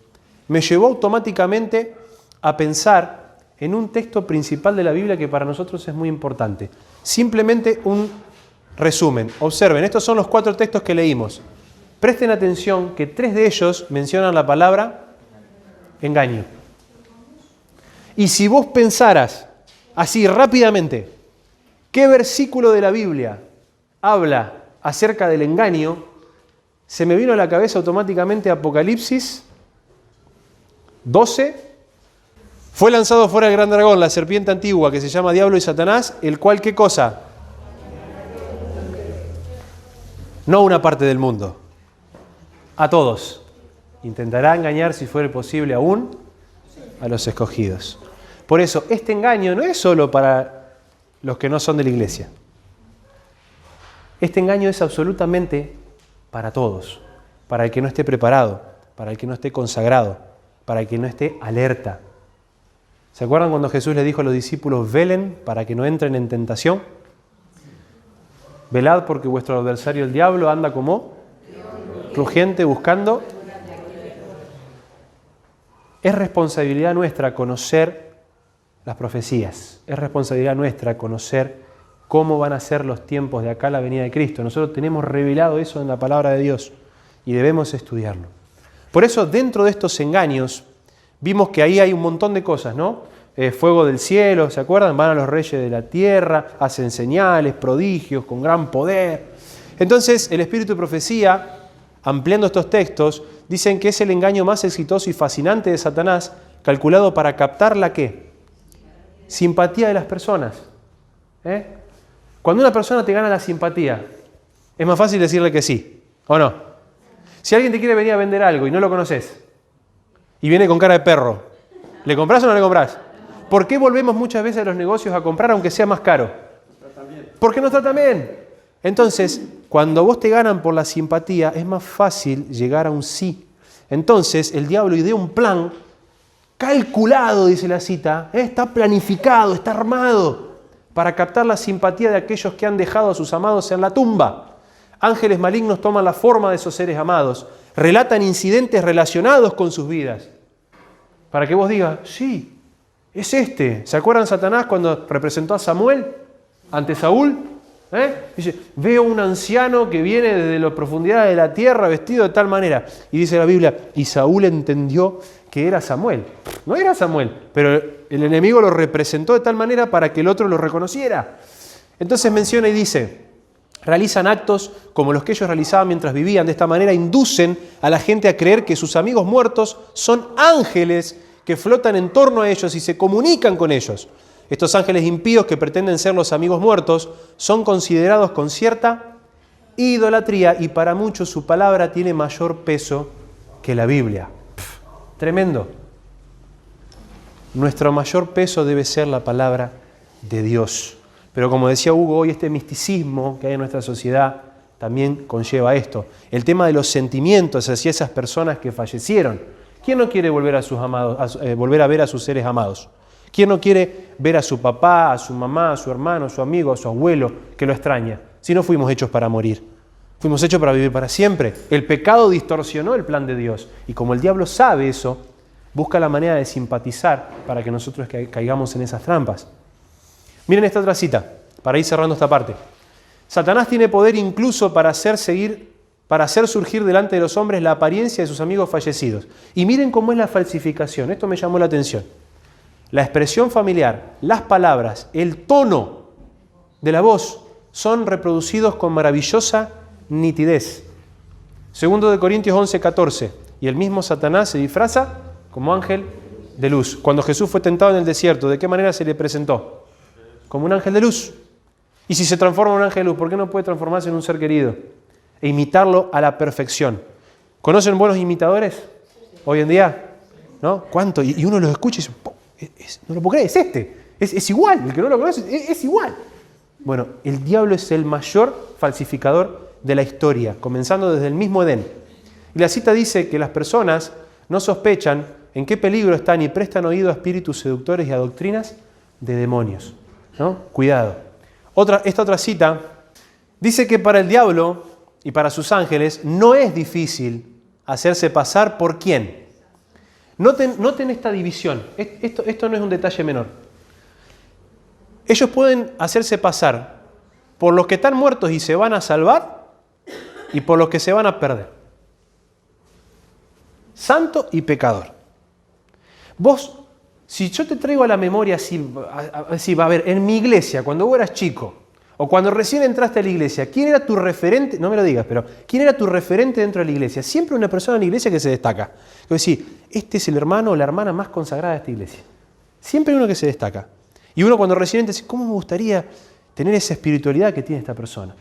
me llevó automáticamente a pensar en un texto principal de la Biblia que para nosotros es muy importante. Simplemente un resumen. Observen, estos son los 4 textos que leímos. Presten atención que 3 de ellos mencionan la palabra engaño. Y si vos pensaras así rápidamente, ¿qué versículo de la Biblia habla acerca del engaño? Se me vino a la cabeza automáticamente Apocalipsis 12. Fue lanzado fuera el gran dragón, la serpiente antigua que se llama Diablo y Satanás, el cual, ¿qué cosa? No una parte del mundo, a todos. Intentará engañar, si fuere posible, aún a los escogidos. Por eso, este engaño no es solo para los que no son de la iglesia. Este engaño es absolutamente para todos, para el que no esté preparado, para el que no esté consagrado, para el que no esté alerta. ¿Se acuerdan cuando Jesús le dijo a los discípulos, velen para que no entren en tentación? Velad porque vuestro adversario el diablo anda como rugiente buscando. Es responsabilidad nuestra conocer las profecías. Es responsabilidad nuestra conocer cómo van a ser los tiempos de acá a la venida de Cristo. Nosotros tenemos revelado eso en la palabra de Dios y debemos estudiarlo. Por eso, dentro de estos engaños, vimos que ahí hay un montón de cosas, ¿no? Fuego del cielo, ¿se acuerdan? Van a los reyes de la tierra, hacen señales, prodigios, con gran poder. Entonces, el espíritu de profecía, ampliando estos textos, dicen que es el engaño más exitoso y fascinante de Satanás, calculado para captar la ¿qué? Simpatía de las personas. Cuando una persona te gana la simpatía, es más fácil decirle que sí, ¿o no? Si alguien te quiere venir a vender algo y no lo conoces, y viene con cara de perro, ¿le comprás o no le comprás? ¿Por qué volvemos muchas veces a los negocios a comprar aunque sea más caro? Porque nos tratan bien. Entonces, cuando vos te ganan por la simpatía, es más fácil llegar a un sí. Entonces, el diablo idea un plan calculado, dice la cita, está planificado, está armado, para captar la simpatía de aquellos que han dejado a sus amados en la tumba. Ángeles malignos toman la forma de esos seres amados, relatan incidentes relacionados con sus vidas. Para que vos digas, sí, es este. ¿Se acuerdan Satanás cuando representó a Samuel ante Saúl? Dice, veo un anciano que viene desde las profundidades de la tierra vestido de tal manera. Y dice la Biblia, y Saúl entendió que era Samuel. No era Samuel, pero el enemigo lo representó de tal manera para que el otro lo reconociera. Entonces menciona y dice, realizan actos como los que ellos realizaban mientras vivían. De esta manera inducen a la gente a creer que sus amigos muertos son ángeles que flotan en torno a ellos y se comunican con ellos. Estos ángeles impíos que pretenden ser los amigos muertos son considerados con cierta idolatría y para muchos su palabra tiene mayor peso que la Biblia. Tremendo. Nuestro mayor peso debe ser la palabra de Dios. Pero como decía Hugo, hoy este misticismo que hay en nuestra sociedad también conlleva esto. El tema de los sentimientos hacia esas personas que fallecieron. ¿Quién no quiere volver a sus amados, volver a ver a sus seres amados? ¿Quién no quiere ver a su papá, a su mamá, a su hermano, a su amigo, a su abuelo que lo extraña? Si no fuimos hechos para morir, fuimos hechos para vivir para siempre. El pecado distorsionó el plan de Dios y como el diablo sabe eso, busca la manera de simpatizar para que nosotros caigamos en esas trampas. Miren esta otra cita, para ir cerrando esta parte. Satanás tiene poder incluso para hacer surgir delante de los hombres la apariencia de sus amigos fallecidos. Y miren cómo es la falsificación. Esto me llamó la atención. La expresión familiar, las palabras, el tono de la voz son reproducidos con maravillosa nitidez. Segundo de Corintios 11:14. Y el mismo Satanás se disfraza como ángel de luz. Cuando Jesús fue tentado en el desierto, ¿de qué manera se le presentó? Como un ángel de luz. Y si se transforma en un ángel de luz, ¿por qué no puede transformarse en un ser querido? E imitarlo a la perfección. ¿Conocen buenos imitadores hoy en día? ¿No? ¿Cuánto? Y uno los escucha y dice, no lo puedo creer, es este. Es igual, el que no lo conoce es igual. Bueno, el diablo es el mayor falsificador de la historia, comenzando desde el mismo Edén. Y la cita dice que las personas no sospechan en qué peligro están y prestan oído a espíritus seductores y a doctrinas de demonios. ¿No? Cuidado. Esta otra cita dice que para el diablo y para sus ángeles no es difícil hacerse pasar por ¿quién? Noten esta división. Esto no es un detalle menor. Ellos pueden hacerse pasar por los que están muertos y se van a salvar y por los que se van a perder. Santo y pecador. Vos, si yo te traigo a la memoria así, va a ver, en mi iglesia, cuando vos eras chico, o cuando recién entraste a la iglesia, ¿quién era tu referente? No me lo digas, pero ¿quién era tu referente dentro de la iglesia? Siempre una persona en la iglesia que se destaca. Es decir, este es el hermano o la hermana más consagrada de esta iglesia. Siempre hay uno que se destaca. Y uno cuando recién entra dice, ¿cómo me gustaría tener esa espiritualidad que tiene esta persona?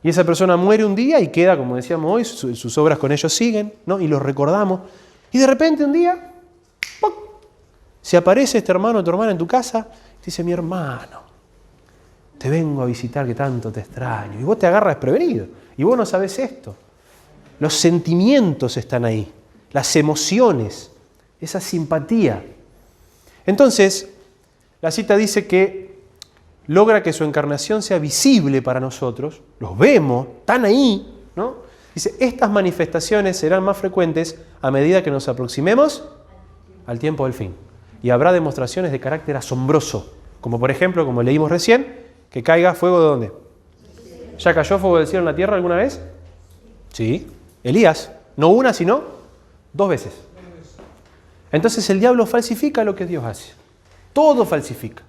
Y esa persona muere un día y queda, como decíamos hoy, sus obras con ellos siguen, ¿no? Y los recordamos. Y de repente un día, ¡poc!, se aparece este hermano o tu hermana en tu casa y dice, mi hermano, te vengo a visitar que tanto te extraño. Y vos te agarras desprevenido. Y vos no sabés esto. Los sentimientos están ahí. Las emociones. Esa simpatía. Entonces, la cita dice que logra que su encarnación sea visible para nosotros. Los vemos, están ahí, ¿no? Dice, estas manifestaciones serán más frecuentes a medida que nos aproximemos al tiempo del fin. Y habrá demostraciones de carácter asombroso. Como por ejemplo, como leímos recién, que caiga fuego ¿de dónde? ¿Ya cayó fuego del cielo en la tierra alguna vez? Sí. Elías. No una, sino 2 veces. Entonces el diablo falsifica lo que Dios hace. Todo falsifica.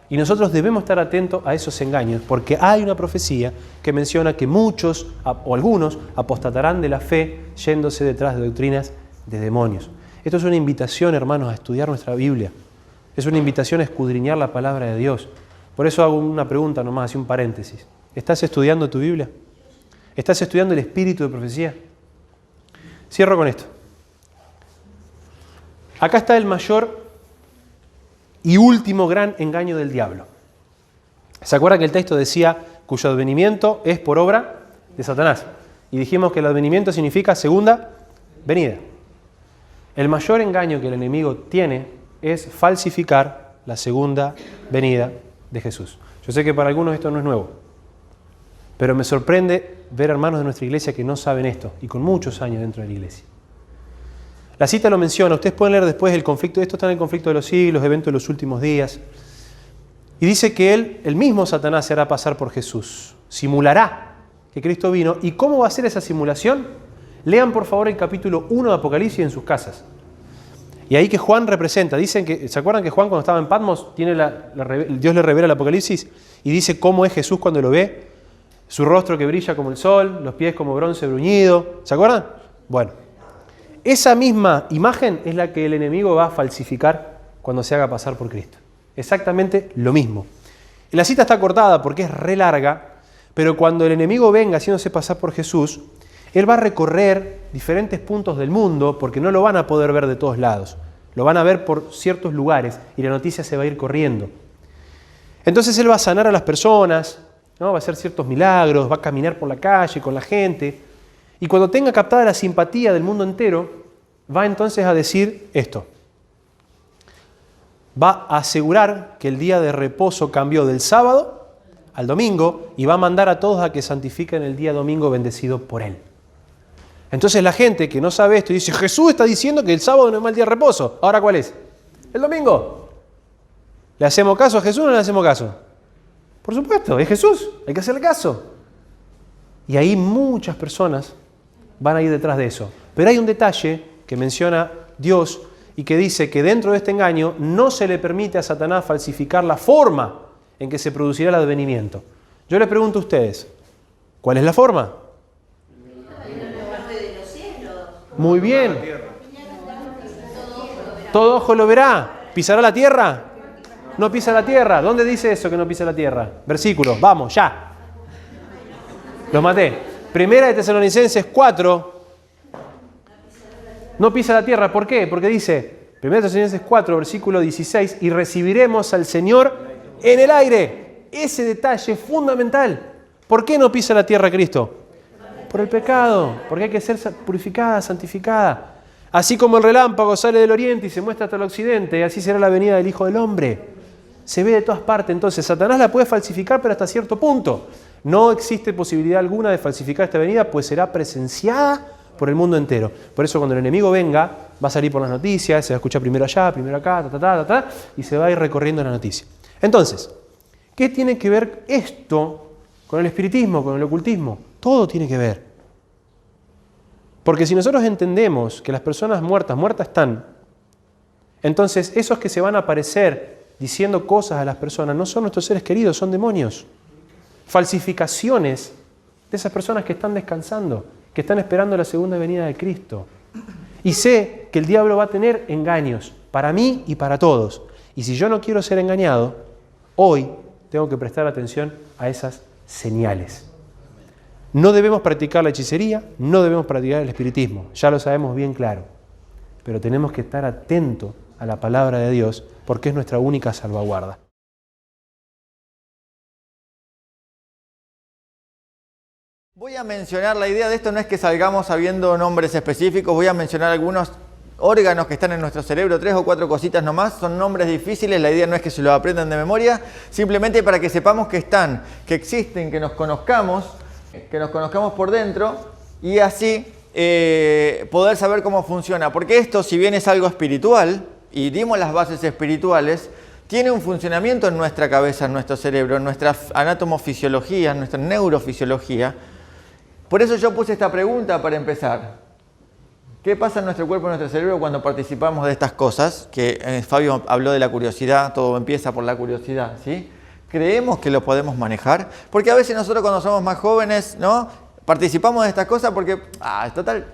Y nosotros debemos estar atentos a esos engaños, porque hay una profecía que menciona que muchos o algunos apostatarán de la fe yéndose detrás de doctrinas de demonios. Esto es una invitación, hermanos, a estudiar nuestra Biblia. Es una invitación a escudriñar la palabra de Dios. Por eso hago una pregunta nomás, así un paréntesis. ¿Estás estudiando tu Biblia? ¿Estás estudiando el espíritu de profecía? Cierro con esto. Acá está el mayor y último gran engaño del diablo. ¿Se acuerdan que el texto decía cuyo advenimiento es por obra de Satanás? Y dijimos que el advenimiento significa segunda venida. El mayor engaño que el enemigo tiene es falsificar la segunda venida de Jesús. Yo sé que para algunos esto no es nuevo. Pero me sorprende ver hermanos de nuestra iglesia que no saben esto, y con muchos años dentro de la iglesia. La cita lo menciona, ustedes pueden leer después el conflicto, esto está en el conflicto de los siglos, eventos de los últimos días. Y dice que el mismo Satanás se hará pasar por Jesús, simulará que Cristo vino. ¿Y cómo va a ser esa simulación? Lean por favor el capítulo 1 de Apocalipsis en sus casas. Y ahí que Juan representa, dicen que, ¿se acuerdan que Juan cuando estaba en Patmos, Dios le revela el Apocalipsis y dice cómo es Jesús cuando lo ve? Su rostro que brilla como el sol, los pies como bronce bruñido, ¿se acuerdan? Bueno, esa misma imagen es la que el enemigo va a falsificar cuando se haga pasar por Cristo. Exactamente lo mismo. Y la cita está cortada porque es re larga, pero cuando el enemigo venga haciéndose pasar por Jesús, él va a recorrer diferentes puntos del mundo porque no lo van a poder ver de todos lados. Lo van a ver por ciertos lugares y la noticia se va a ir corriendo. Entonces él va a sanar a las personas, ¿no? Va a hacer ciertos milagros, va a caminar por la calle con la gente. Y cuando tenga captada la simpatía del mundo entero, va entonces a decir esto. Va a asegurar que el día de reposo cambió del sábado al domingo y va a mandar a todos a que santifiquen el día domingo bendecido por él. Entonces la gente que no sabe esto dice, Jesús está diciendo que el sábado no es mal día de reposo. ¿Ahora cuál es? El domingo. ¿Le hacemos caso a Jesús o no le hacemos caso? Por supuesto, es Jesús, hay que hacerle caso. Y ahí muchas personas van a ir detrás de eso. Pero hay un detalle que menciona Dios y que dice que dentro de este engaño no se le permite a Satanás falsificar la forma en que se producirá el advenimiento. Yo les pregunto a ustedes, ¿cuál es la forma? Muy bien. Todo ojo lo verá. ¿Pisará la tierra? No pisa la tierra. ¿Dónde dice eso que no pisa la tierra? Versículos. Vamos, ya. Los maté. Primera de Tesalonicenses 4. No pisa la tierra. ¿Por qué? Porque dice, Primera de Tesalonicenses 4, versículo 16, y recibiremos al Señor en el aire. Ese detalle es fundamental. ¿Por qué no pisa la tierra Cristo? Por el pecado, porque hay que ser purificada, santificada. Así como el relámpago sale del oriente y se muestra hasta el occidente, así será la venida del Hijo del Hombre. Se ve de todas partes. Entonces, Satanás la puede falsificar, pero hasta cierto punto. No existe posibilidad alguna de falsificar esta venida, pues será presenciada por el mundo entero. Por eso, cuando el enemigo venga, va a salir por las noticias, se va a escuchar primero allá, primero acá, y se va a ir recorriendo la noticia. Entonces, ¿qué tiene que ver esto con el espiritismo, con el ocultismo? Todo tiene que ver. Porque si nosotros entendemos que las personas muertas están, entonces esos que se van a aparecer diciendo cosas a las personas no son nuestros seres queridos, son demonios. Falsificaciones de esas personas que están descansando, que están esperando la segunda venida de Cristo. Y sé que el diablo va a tener engaños para mí y para todos. Y si yo no quiero ser engañado, hoy tengo que prestar atención a esas señales. No debemos practicar la hechicería, no debemos practicar el espiritismo, ya lo sabemos bien claro. Pero tenemos que estar atentos a la palabra de Dios porque es nuestra única salvaguarda. Voy a mencionar, la idea de esto no es que salgamos sabiendo nombres específicos, voy a mencionar algunos órganos que están en nuestro cerebro, 3 o 4 cositas nomás, son nombres difíciles, la idea no es que se los aprendan de memoria, simplemente para que sepamos que están, que existen, que nos conozcamos por dentro y así poder saber cómo funciona. Porque esto, si bien es algo espiritual, y dimos las bases espirituales, tiene un funcionamiento en nuestra cabeza, en nuestro cerebro, en nuestra anatomofisiología, en nuestra neurofisiología. Por eso yo puse esta pregunta para empezar. ¿Qué pasa en nuestro cuerpo, en nuestro cerebro cuando participamos de estas cosas? Que Fabio habló de la curiosidad, todo empieza por la curiosidad, ¿sí? ¿Creemos que lo podemos manejar? Porque a veces nosotros cuando somos más jóvenes, ¿no? Participamos de estas cosas porque, total,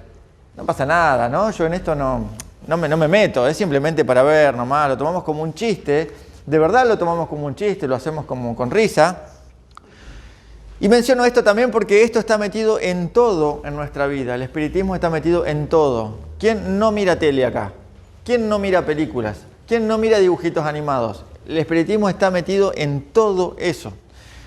no pasa nada, ¿no? Yo en esto no me meto, es simplemente para ver nomás, lo tomamos como un chiste, de verdad lo tomamos como un chiste, lo hacemos como con risa. Y menciono esto también porque esto está metido en todo en nuestra vida, el espiritismo está metido en todo. ¿Quién no mira tele acá? ¿Quién no mira películas? ¿Quién no mira dibujitos animados? El espiritismo está metido en todo eso.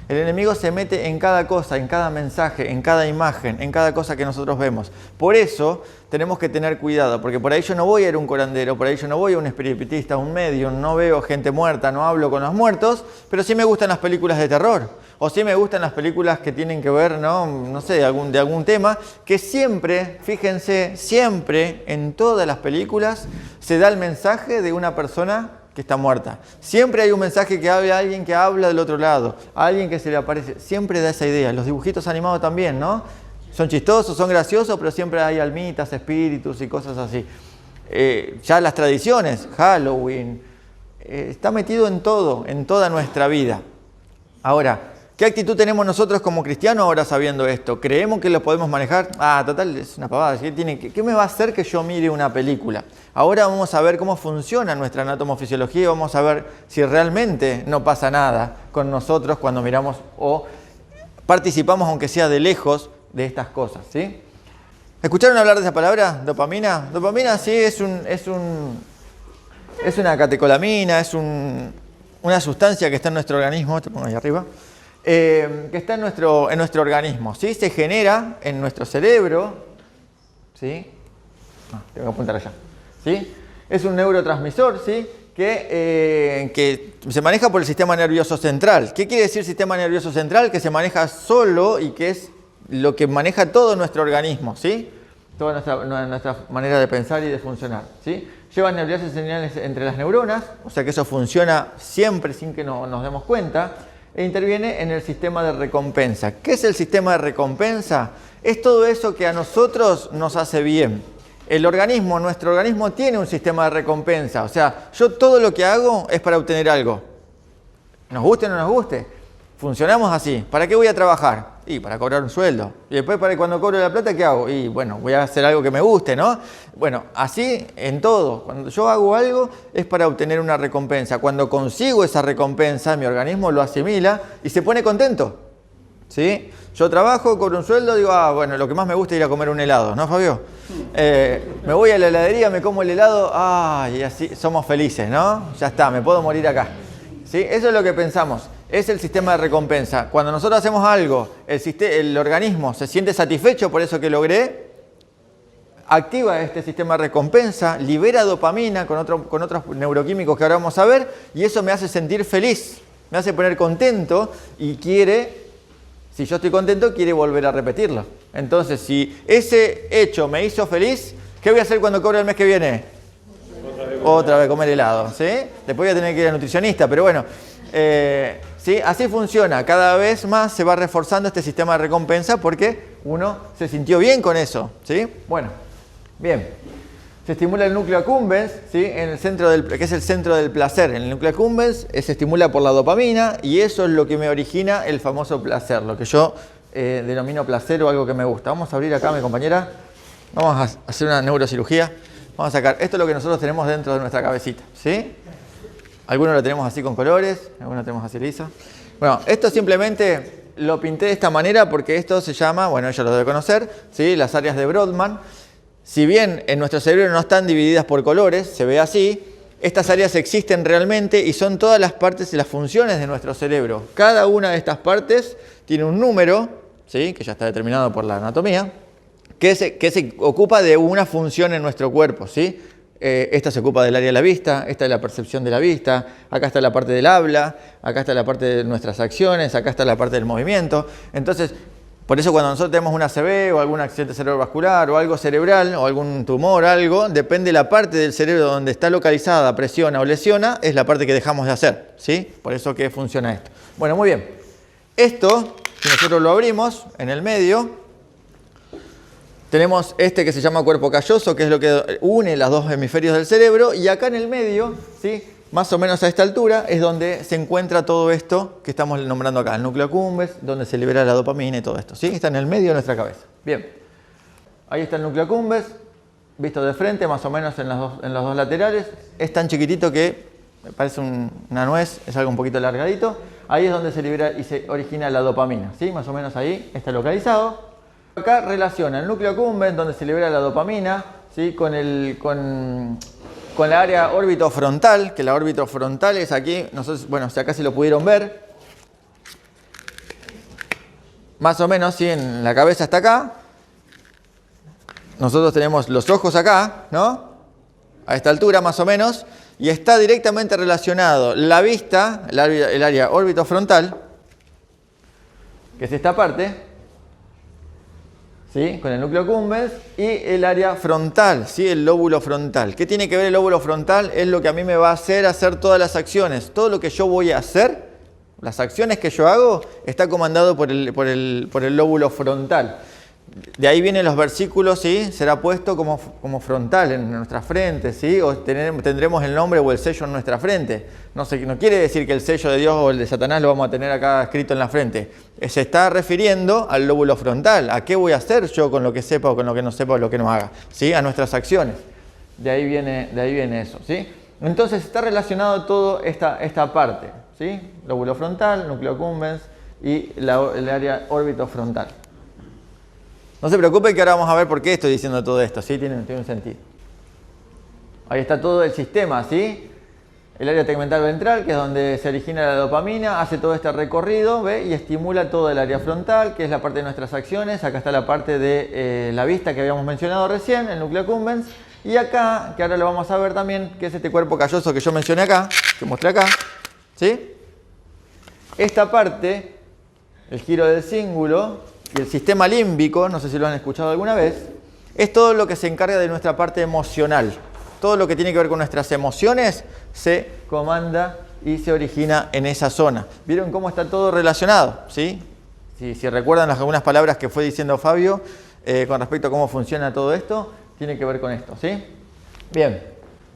El enemigo se mete en cada cosa, en cada mensaje, en cada imagen, en cada cosa que nosotros vemos. Por eso tenemos que tener cuidado, porque por ahí yo no voy a ir a un curandero, por ahí yo no voy a un espiritista, a un medium, no veo gente muerta, no hablo con los muertos, pero sí me gustan las películas de terror. O sí me gustan las películas que tienen que ver, no sé, de algún tema, que siempre, fíjense, siempre en todas las películas se da el mensaje de una persona que está muerta. Siempre hay un mensaje que habla alguien que habla del otro lado, alguien que se le aparece. Siempre da esa idea. Los dibujitos animados también, ¿no? Son chistosos, son graciosos, pero siempre hay almitas, espíritus y cosas así. Ya las tradiciones, Halloween, está metido en todo, en toda nuestra vida. Ahora, ¿qué actitud tenemos nosotros como cristianos ahora sabiendo esto? ¿Creemos que lo podemos manejar? Total, es una pavada. ¿Qué me va a hacer que yo mire una película? Ahora vamos a ver cómo funciona nuestra anatomofisiología y vamos a ver si realmente no pasa nada con nosotros cuando miramos o participamos, aunque sea de lejos, de estas cosas, ¿sí? ¿Escucharon hablar de esa palabra? ¿Dopamina? Dopamina, sí, es una catecolamina, es una sustancia que está en nuestro organismo. Te pongo ahí arriba. Que está en nuestro organismo, ¿sí? Se genera en nuestro cerebro, ¿sí? Tengo que apuntar allá, ¿sí? Es un neurotransmisor, ¿sí? Que se maneja por el sistema nervioso central. ¿Qué quiere decir sistema nervioso central? Que se maneja solo y que es lo que maneja todo nuestro organismo, ¿sí? Toda nuestra manera de pensar y de funcionar, ¿sí? Llevan neurales y señales entre las neuronas, o sea que eso funciona siempre sin que nos demos cuenta. E interviene en el sistema de recompensa. ¿Qué es el sistema de recompensa? Es todo eso que a nosotros nos hace bien. Nuestro organismo tiene un sistema de recompensa. O sea, yo todo lo que hago es para obtener algo. Nos guste o no nos guste. Funcionamos así. ¿Para qué voy a trabajar? Y para cobrar un sueldo. Y después, cuando cobro la plata, ¿qué hago? Y bueno, voy a hacer algo que me guste, ¿no? Bueno, así en todo. Cuando yo hago algo es para obtener una recompensa. Cuando consigo esa recompensa, mi organismo lo asimila y se pone contento, ¿sí? Yo trabajo, cobro un sueldo, digo, bueno, lo que más me gusta es ir a comer un helado, ¿no, Fabio? Me voy a la heladería, me como el helado, y así somos felices, ¿no? Ya está, me puedo morir acá, ¿sí? Eso es lo que pensamos. Es el sistema de recompensa. Cuando nosotros hacemos algo, el organismo se siente satisfecho por eso que logré, activa este sistema de recompensa, libera dopamina con otros neuroquímicos que ahora vamos a ver, y eso me hace sentir feliz, me hace poner contento y si yo estoy contento, quiere volver a repetirlo. Entonces, si ese hecho me hizo feliz, ¿qué voy a hacer cuando cobre el mes que viene? Otra vez comer helado, ¿sí? Después voy a tener que ir al nutricionista, pero bueno. ¿Sí? Así funciona, cada vez más se va reforzando este sistema de recompensa porque uno se sintió bien con eso, ¿sí? Bueno, bien. Se estimula el núcleo accumbens, ¿sí? En el centro que es el centro del placer. En el núcleo accumbens se estimula por la dopamina y eso es lo que me origina el famoso placer, lo que yo denomino placer o algo que me gusta. Vamos a abrir acá, mi compañera. Vamos a hacer una neurocirugía. Vamos a sacar, esto es lo que nosotros tenemos dentro de nuestra cabecita, ¿sí? Algunos lo tenemos así con colores, algunos lo tenemos así lisa. Bueno, esto simplemente lo pinté de esta manera porque esto se llama, bueno, ella lo debe conocer, ¿sí? Las áreas de Brodmann. Si bien en nuestro cerebro no están divididas por colores, se ve así, estas áreas existen realmente y son todas las partes y las funciones de nuestro cerebro. Cada una de estas partes tiene un número, ¿sí? Que ya está determinado por la anatomía, que se ocupa de una función en nuestro cuerpo, ¿sí? Esta se ocupa del área de la vista, esta de la percepción de la vista, acá está la parte del habla, acá está la parte de nuestras acciones, acá está la parte del movimiento. Entonces, por eso cuando nosotros tenemos un ACV o algún accidente cerebrovascular o algo cerebral o algún tumor, depende de la parte del cerebro donde está localizada, presiona o lesiona, es la parte que dejamos de hacer, ¿sí? Por eso que funciona esto. Bueno, muy bien. Esto, si nosotros lo abrimos en el medio, tenemos que se llama cuerpo calloso, que es lo que une los dos hemisferios del cerebro, y acá en el medio, ¿sí? Más o menos a esta altura, es donde se encuentra todo esto que estamos nombrando acá, el núcleo accumbens, donde se libera la dopamina y todo esto, ¿sí? Está en el medio de nuestra cabeza. Bien, ahí está el núcleo accumbens, visto de frente, más o menos en los dos laterales. Es tan chiquitito que parece una nuez, es algo un poquito largadito. Ahí es donde se libera y se origina la dopamina, ¿sí? Más o menos ahí está localizado. Acá relaciona el núcleo accumbens, donde se libera la dopamina, ¿sí? con la área orbitofrontal, que la orbitofrontal es aquí, nosotros, bueno, si acá se lo pudieron ver, más o menos, ¿sí? En la cabeza está acá. Nosotros tenemos los ojos acá, ¿no? A esta altura más o menos. Y está directamente relacionado la vista, el área órbitofrontal, que es esta parte, ¿sí? Con el núcleo accumbens, y el área frontal, ¿sí? El lóbulo frontal. ¿Qué tiene que ver el lóbulo frontal? Es lo que a mí me va a hacer todas las acciones. Todo lo que yo voy a hacer, las acciones que yo hago, está comandado por el lóbulo frontal. De ahí vienen los versículos, ¿sí? Será puesto como frontal en nuestra frente, ¿sí? O tendremos el nombre o el sello en nuestra frente. No quiere decir que el sello de Dios o el de Satanás lo vamos a tener acá escrito en la frente. Se está refiriendo al lóbulo frontal. ¿A qué voy a hacer yo con lo que sepa o con lo que no sepa o lo que no haga? ¿Sí? A nuestras acciones. De ahí viene eso, ¿sí? Entonces está relacionado todo esta parte, ¿sí? Lóbulo frontal, núcleo accumbens y el área órbitofrontal. No se preocupe que ahora vamos a ver por qué estoy diciendo todo esto, ¿sí? Tiene un sentido. Ahí está todo el sistema, ¿sí? El área tegmental ventral, que es donde se origina la dopamina, hace todo este recorrido, ¿ve? Y estimula todo el área frontal, que es la parte de nuestras acciones. Acá está la parte de la vista que habíamos mencionado recién, el núcleo accumbens. Y acá, que ahora lo vamos a ver también, que es este cuerpo calloso que yo mencioné acá, que mostré acá, ¿sí? Esta parte, el giro del cíngulo, y el sistema límbico, no sé si lo han escuchado alguna vez, es todo lo que se encarga de nuestra parte emocional. Todo lo que tiene que ver con nuestras emociones se comanda y se origina en esa zona. ¿Vieron cómo está todo relacionado? ¿Sí? Si recuerdan algunas palabras que fue diciendo Fabio con respecto a cómo funciona todo esto, tiene que ver con esto. ¿Sí? Bien.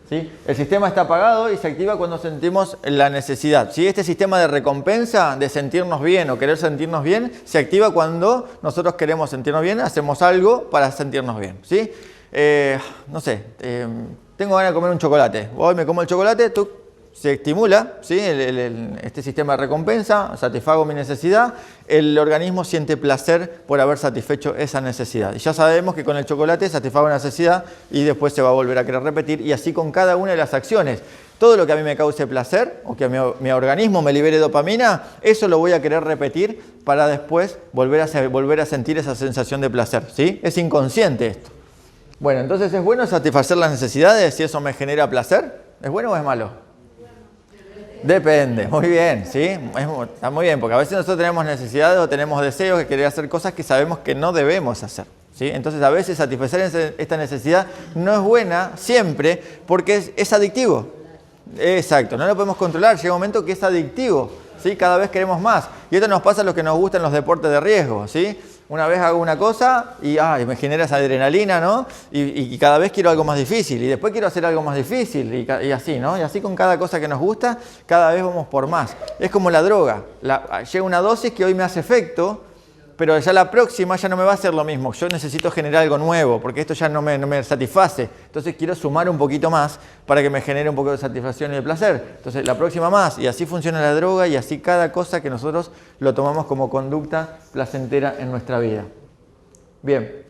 ¿Sí? El sistema está apagado y se activa cuando sentimos la necesidad. ¿Sí? Este sistema de recompensa, de sentirnos bien o querer sentirnos bien, se activa cuando nosotros queremos sentirnos bien, hacemos algo para sentirnos bien. ¿Sí? No sé, tengo ganas de comer un chocolate. Hoy me como el chocolate, se estimula, ¿sí? Este sistema de recompensa, satisfago mi necesidad, el organismo siente placer por haber satisfecho esa necesidad. Y ya sabemos que con el chocolate satisfago una necesidad y después se va a volver a querer repetir, y así con cada una de las acciones. Todo lo que a mí me cause placer o que mi organismo me libere dopamina, eso lo voy a querer repetir para después volver a sentir esa sensación de placer. ¿Sí? Es inconsciente esto. Bueno, entonces, ¿es bueno satisfacer las necesidades si eso me genera placer? ¿Es bueno o es malo? Depende, muy bien, ¿sí? Está muy bien, porque a veces nosotros tenemos necesidades o tenemos deseos de querer hacer cosas que sabemos que no debemos hacer, ¿sí? Entonces a veces satisfacer esta necesidad no es buena siempre porque es adictivo. Exacto, no lo podemos controlar, llega un momento que es adictivo, ¿sí? Cada vez queremos más. Y esto nos pasa a los que nos gustan los deportes de riesgo, ¿sí? Una vez hago una cosa y me genera esa adrenalina, ¿no? Y cada vez quiero algo más difícil y después quiero hacer algo más difícil y así, ¿no? Y así con cada cosa que nos gusta, cada vez vamos por más. Es como la droga. Llega una dosis que hoy me hace efecto, pero ya la próxima ya no me va a hacer lo mismo. Yo necesito generar algo nuevo porque esto ya no me satisface. Entonces quiero sumar un poquito más para que me genere un poco de satisfacción y de placer. Entonces la próxima más. Y así funciona la droga y así cada cosa que nosotros lo tomamos como conducta placentera en nuestra vida. Bien.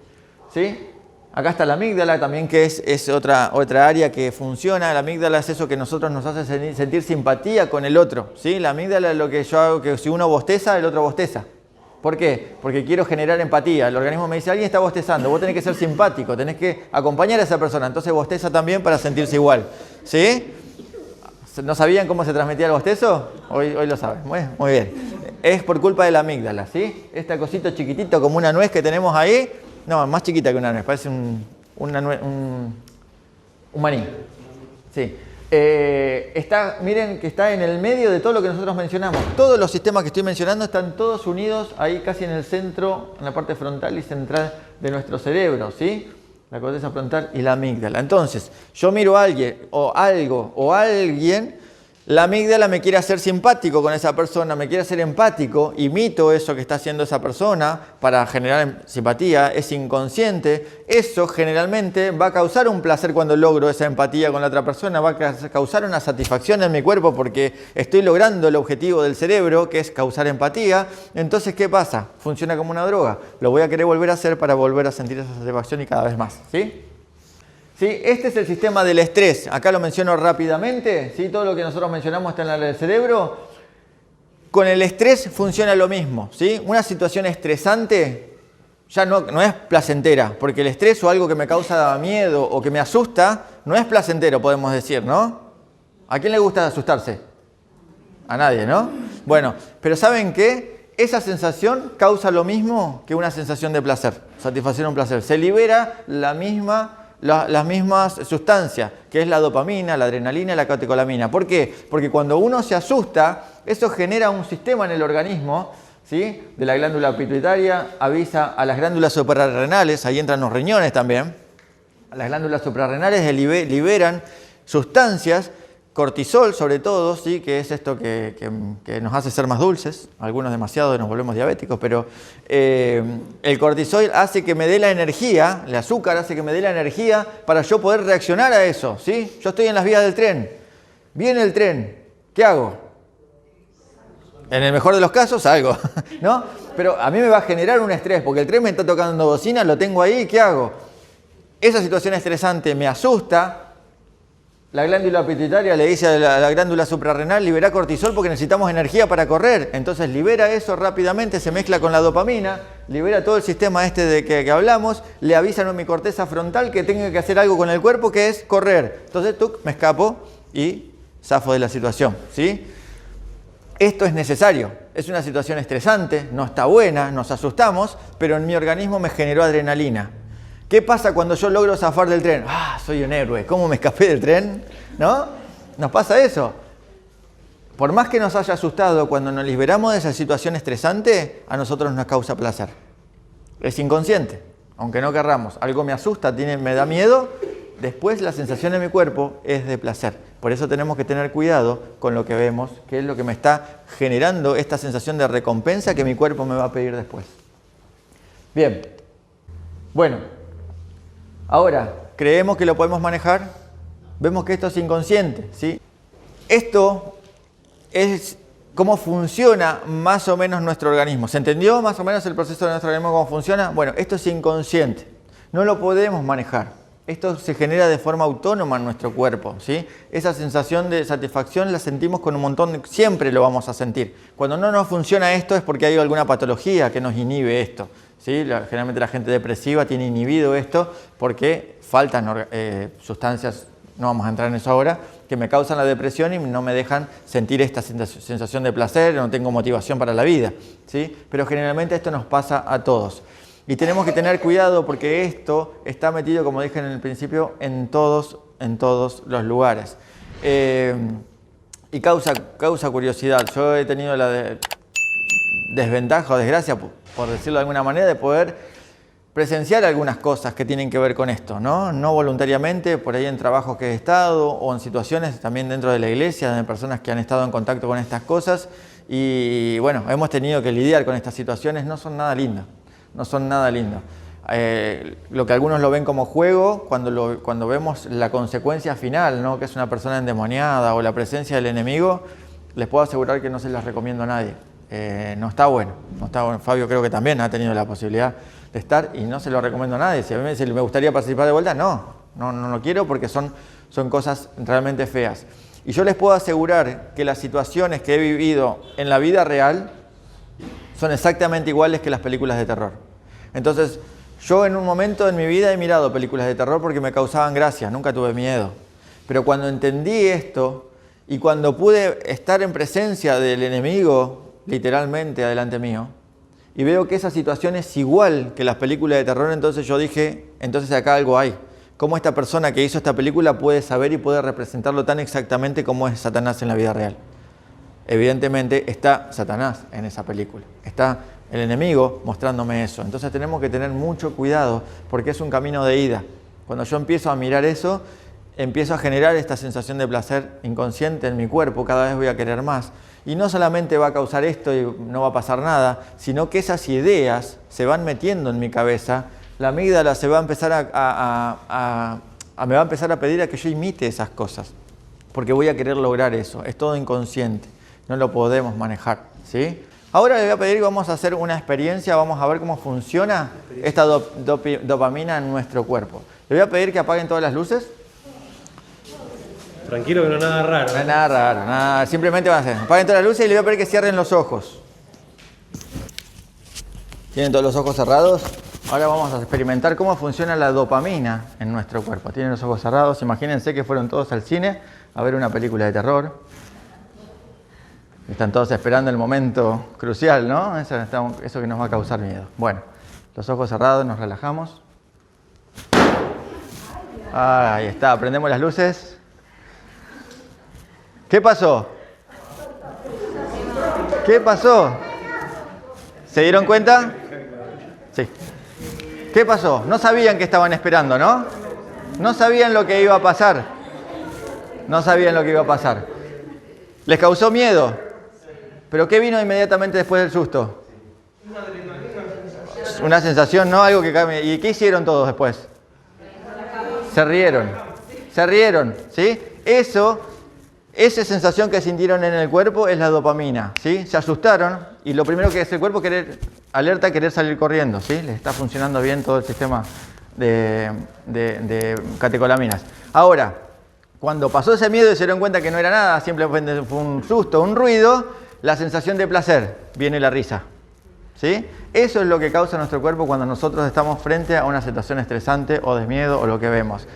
¿Sí? Acá está la amígdala también, que es otra área que funciona. La amígdala es eso que nosotros nos hace sentir simpatía con el otro. ¿Sí? La amígdala es lo que yo hago, que si uno bosteza, el otro bosteza. ¿Por qué? Porque quiero generar empatía. El organismo me dice, alguien está bostezando, vos tenés que ser simpático, tenés que acompañar a esa persona. Entonces bosteza también para sentirse igual. ¿Sí? ¿No sabían cómo se transmitía el bostezo? Hoy lo saben. Muy bien. Es por culpa de la amígdala, ¿sí? Este cosito chiquitito como una nuez que tenemos ahí. No, más chiquita que una nuez, parece un maní. Sí. Miren que está en el medio de todo lo que nosotros mencionamos. Todos los sistemas que estoy mencionando están todos unidos ahí casi en el centro, en la parte frontal y central de nuestro cerebro, ¿sí? La corteza frontal y la amígdala. Entonces, yo miro a alguien o algo o a alguien, la amígdala me quiere hacer simpático con esa persona, me quiere hacer empático, imito eso que está haciendo esa persona para generar simpatía, es inconsciente. Eso generalmente va a causar un placer cuando logro esa empatía con la otra persona, va a causar una satisfacción en mi cuerpo porque estoy logrando el objetivo del cerebro, que es causar empatía. Entonces, ¿qué pasa? Funciona como una droga. Lo voy a querer volver a hacer para volver a sentir esa satisfacción y cada vez más, ¿sí? ¿Sí? Este es el sistema del estrés. Acá lo menciono rápidamente. ¿Sí? Todo lo que nosotros mencionamos está en el cerebro. Con el estrés funciona lo mismo, ¿sí? Una situación estresante ya no es placentera, porque el estrés o algo que me causa miedo o que me asusta no es placentero, podemos decir, ¿no? ¿A quién le gusta asustarse? A nadie, ¿no? Bueno, pero ¿saben qué? Esa sensación causa lo mismo que una sensación de placer, satisfacción o un placer. Se libera las mismas sustancias, que es la dopamina, la adrenalina y la catecolamina. ¿Por qué? Porque cuando uno se asusta, eso genera un sistema en el organismo, ¿sí? De la glándula pituitaria, avisa a las glándulas suprarrenales, ahí entran los riñones también. Las glándulas suprarrenales liberan sustancias, cortisol sobre todo, ¿sí? Que es esto que nos hace ser más dulces, algunos demasiado y nos volvemos diabéticos, pero el cortisol hace que me dé la energía, el azúcar hace que me dé la energía para yo poder reaccionar a eso, ¿sí? Yo estoy en las vías del tren, viene el tren, ¿qué hago? En el mejor de los casos, salgo, ¿no? Pero a mí me va a generar un estrés, porque el tren me está tocando bocina, lo tengo ahí, ¿qué hago? Esa situación estresante me asusta. La glándula pituitaria le dice a la glándula suprarrenal, libera cortisol porque necesitamos energía para correr. Entonces libera eso rápidamente, se mezcla con la dopamina, libera todo el sistema este de que hablamos, le avisan a mi corteza frontal que tengo que hacer algo con el cuerpo, que es correr. Entonces me escapo y zafo de la situación, ¿sí? Esto es necesario, es una situación estresante, no está buena, nos asustamos, pero en mi organismo me generó adrenalina. ¿Qué pasa cuando yo logro zafar del tren? ¡Ah, soy un héroe! ¿Cómo me escapé del tren? ¿No? ¿Nos pasa eso? Por más que nos haya asustado, cuando nos liberamos de esa situación estresante, a nosotros nos causa placer. Es inconsciente, aunque no querramos. Algo me asusta, me da miedo, después la sensación en mi cuerpo es de placer. Por eso tenemos que tener cuidado con lo que vemos, que es lo que me está generando esta sensación de recompensa que mi cuerpo me va a pedir después. Bien. Bueno. Ahora, ¿creemos que lo podemos manejar? Vemos que esto es inconsciente, ¿sí? Esto es cómo funciona más o menos nuestro organismo. ¿Se entendió más o menos el proceso de nuestro organismo, cómo funciona? Bueno, esto es inconsciente. No lo podemos manejar. Esto se genera de forma autónoma en nuestro cuerpo, ¿sí? Esa sensación de satisfacción la sentimos con un montón siempre lo vamos a sentir. Cuando no nos funciona esto es porque hay alguna patología que nos inhibe esto. ¿Sí? Generalmente la gente depresiva tiene inhibido esto porque faltan sustancias, no vamos a entrar en eso ahora, que me causan la depresión y no me dejan sentir esta sensación de placer, no tengo motivación para la vida, ¿sí? Pero generalmente esto nos pasa a todos. Y tenemos que tener cuidado porque esto está metido, como dije en el principio, en todos los lugares. Y causa curiosidad. Yo he tenido la desventaja o desgracia, por decirlo de alguna manera, de poder presenciar algunas cosas que tienen que ver con esto, ¿no? No voluntariamente, por ahí en trabajos que he estado o en situaciones también dentro de la iglesia, de personas que han estado en contacto con estas cosas y bueno, hemos tenido que lidiar con estas situaciones, no son nada lindas, no son nada lindas. Lo que algunos lo ven como juego, cuando vemos la consecuencia final, ¿no? Que es una persona endemoniada o la presencia del enemigo, les puedo asegurar que no se las recomiendo a nadie. No está bueno, no está bueno. Fabio creo que también ha tenido la posibilidad de estar y no se lo recomiendo a nadie. Si a mí me gustaría participar de vuelta, no lo quiero porque son cosas realmente feas. Y yo les puedo asegurar que las situaciones que he vivido en la vida real son exactamente iguales que las películas de terror. Entonces, yo en un momento en mi vida he mirado películas de terror porque me causaban gracia, nunca tuve miedo. Pero cuando entendí esto y cuando pude estar en presencia del enemigo, literalmente adelante mío, y veo que esa situación es igual que las películas de terror, entonces yo dije, entonces acá algo hay. ¿Cómo esta persona que hizo esta película puede saber y puede representarlo tan exactamente como es Satanás en la vida real? Evidentemente está Satanás en esa película, está el enemigo mostrándome eso. Entonces tenemos que tener mucho cuidado porque es un camino de ida. Cuando yo empiezo a mirar eso, empiezo a generar esta sensación de placer inconsciente en mi cuerpo, cada vez voy a querer más. Y no solamente va a causar esto y no va a pasar nada, sino que esas ideas se van metiendo en mi cabeza, la amígdala se va a empezar me va a empezar a pedir a que yo imite esas cosas, porque voy a querer lograr eso, es todo inconsciente, no lo podemos manejar, ¿sí? Ahora les voy a pedir que vamos a hacer una experiencia, vamos a ver cómo funciona esta dopamina en nuestro cuerpo. Les voy a pedir que apaguen todas las luces. Tranquilo que no es nada raro. No es nada raro, nada, simplemente van a hacer. Apaguen todas las luces y les voy a pedir que cierren los ojos. ¿Tienen todos los ojos cerrados? Ahora vamos a experimentar cómo funciona la dopamina en nuestro cuerpo. Tienen los ojos cerrados, imagínense que fueron todos al cine a ver una película de terror. Están todos esperando el momento crucial, ¿no? Eso que nos va a causar miedo. Bueno, los ojos cerrados, nos relajamos. Ahí está, prendemos las luces. ¿Qué pasó? ¿Qué pasó? ¿Se dieron cuenta? Sí. ¿Qué pasó? No sabían que estaban esperando, ¿no? No sabían lo que iba a pasar. No sabían lo que iba a pasar. ¿Les causó miedo? ¿Pero qué vino inmediatamente después del susto? Una sensación, ¿no? Algo que cambia. ¿Y qué hicieron todos después? Se rieron. Se rieron, ¿sí? Esa sensación que sintieron en el cuerpo es la dopamina, ¿sí? Se asustaron y lo primero que hace el cuerpo es alerta, querer salir corriendo, ¿sí? Les está funcionando bien todo el sistema de catecolaminas. Ahora, cuando pasó ese miedo y se dieron cuenta que no era nada, simplemente fue un susto, un ruido, la sensación de placer, viene la risa, ¿sí? Eso es lo que causa nuestro cuerpo cuando nosotros estamos frente a una situación estresante o de miedo o lo que vemos.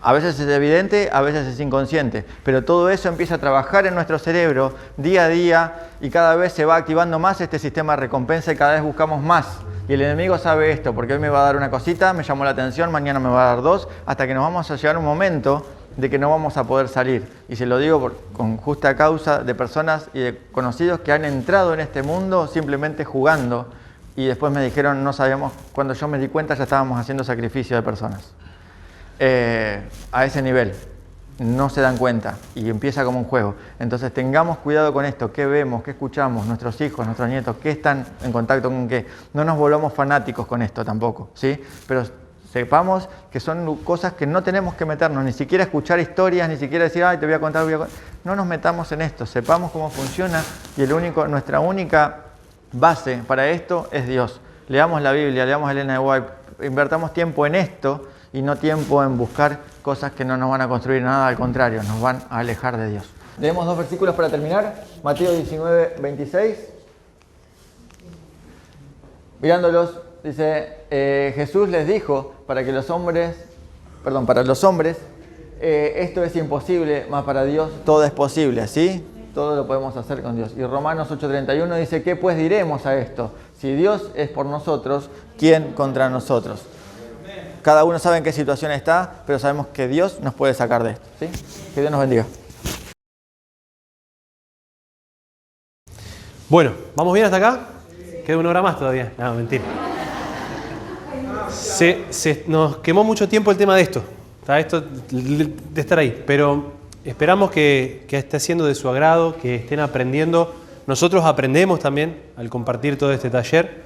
A veces es evidente, a veces es inconsciente, pero todo eso empieza a trabajar en nuestro cerebro día a día y cada vez se va activando más este sistema de recompensa y cada vez buscamos más. Y el enemigo sabe esto, porque hoy me va a dar una cosita, me llamó la atención, mañana me va a dar dos, hasta que nos vamos a llegar a un momento de que no vamos a poder salir. Y se lo digo con justa causa de personas y de conocidos que han entrado en este mundo simplemente jugando y después me dijeron, no sabíamos, cuando yo me di cuenta ya estábamos haciendo sacrificio de personas. A ese nivel, no se dan cuenta y empieza como un juego. Entonces tengamos cuidado con esto, qué vemos, qué escuchamos, nuestros hijos, nuestros nietos, qué están en contacto con qué. No nos volvamos fanáticos con esto tampoco, ¿sí? Pero sepamos que son cosas que no tenemos que meternos, ni siquiera escuchar historias, ni siquiera decir, ay, te voy a contar, no nos metamos en esto, sepamos cómo funciona y nuestra única base para esto es Dios. Leamos la Biblia, leamos a Elena de White, invertamos tiempo en esto y no tiempo en buscar cosas que no nos van a construir nada, al contrario, nos van a alejar de Dios. Leemos dos versículos para terminar. Mateo 19, 26. Mirándolos, dice, Jesús les dijo, para los hombres, esto es imposible, mas para Dios todo es posible, ¿sí? Todo lo podemos hacer con Dios. Y Romanos 8:31 dice, ¿qué pues diremos a esto? Si Dios es por nosotros, ¿quién contra nosotros? Cada uno sabe en qué situación está, pero sabemos que Dios nos puede sacar de esto, ¿sí? Que Dios nos bendiga. Bueno, ¿vamos bien hasta acá? Queda una hora más todavía. No, mentira. Nos quemó mucho tiempo el tema de esto. Esto de estar ahí. Pero esperamos que esté siendo de su agrado, que estén aprendiendo. Nosotros aprendemos también al compartir todo este taller.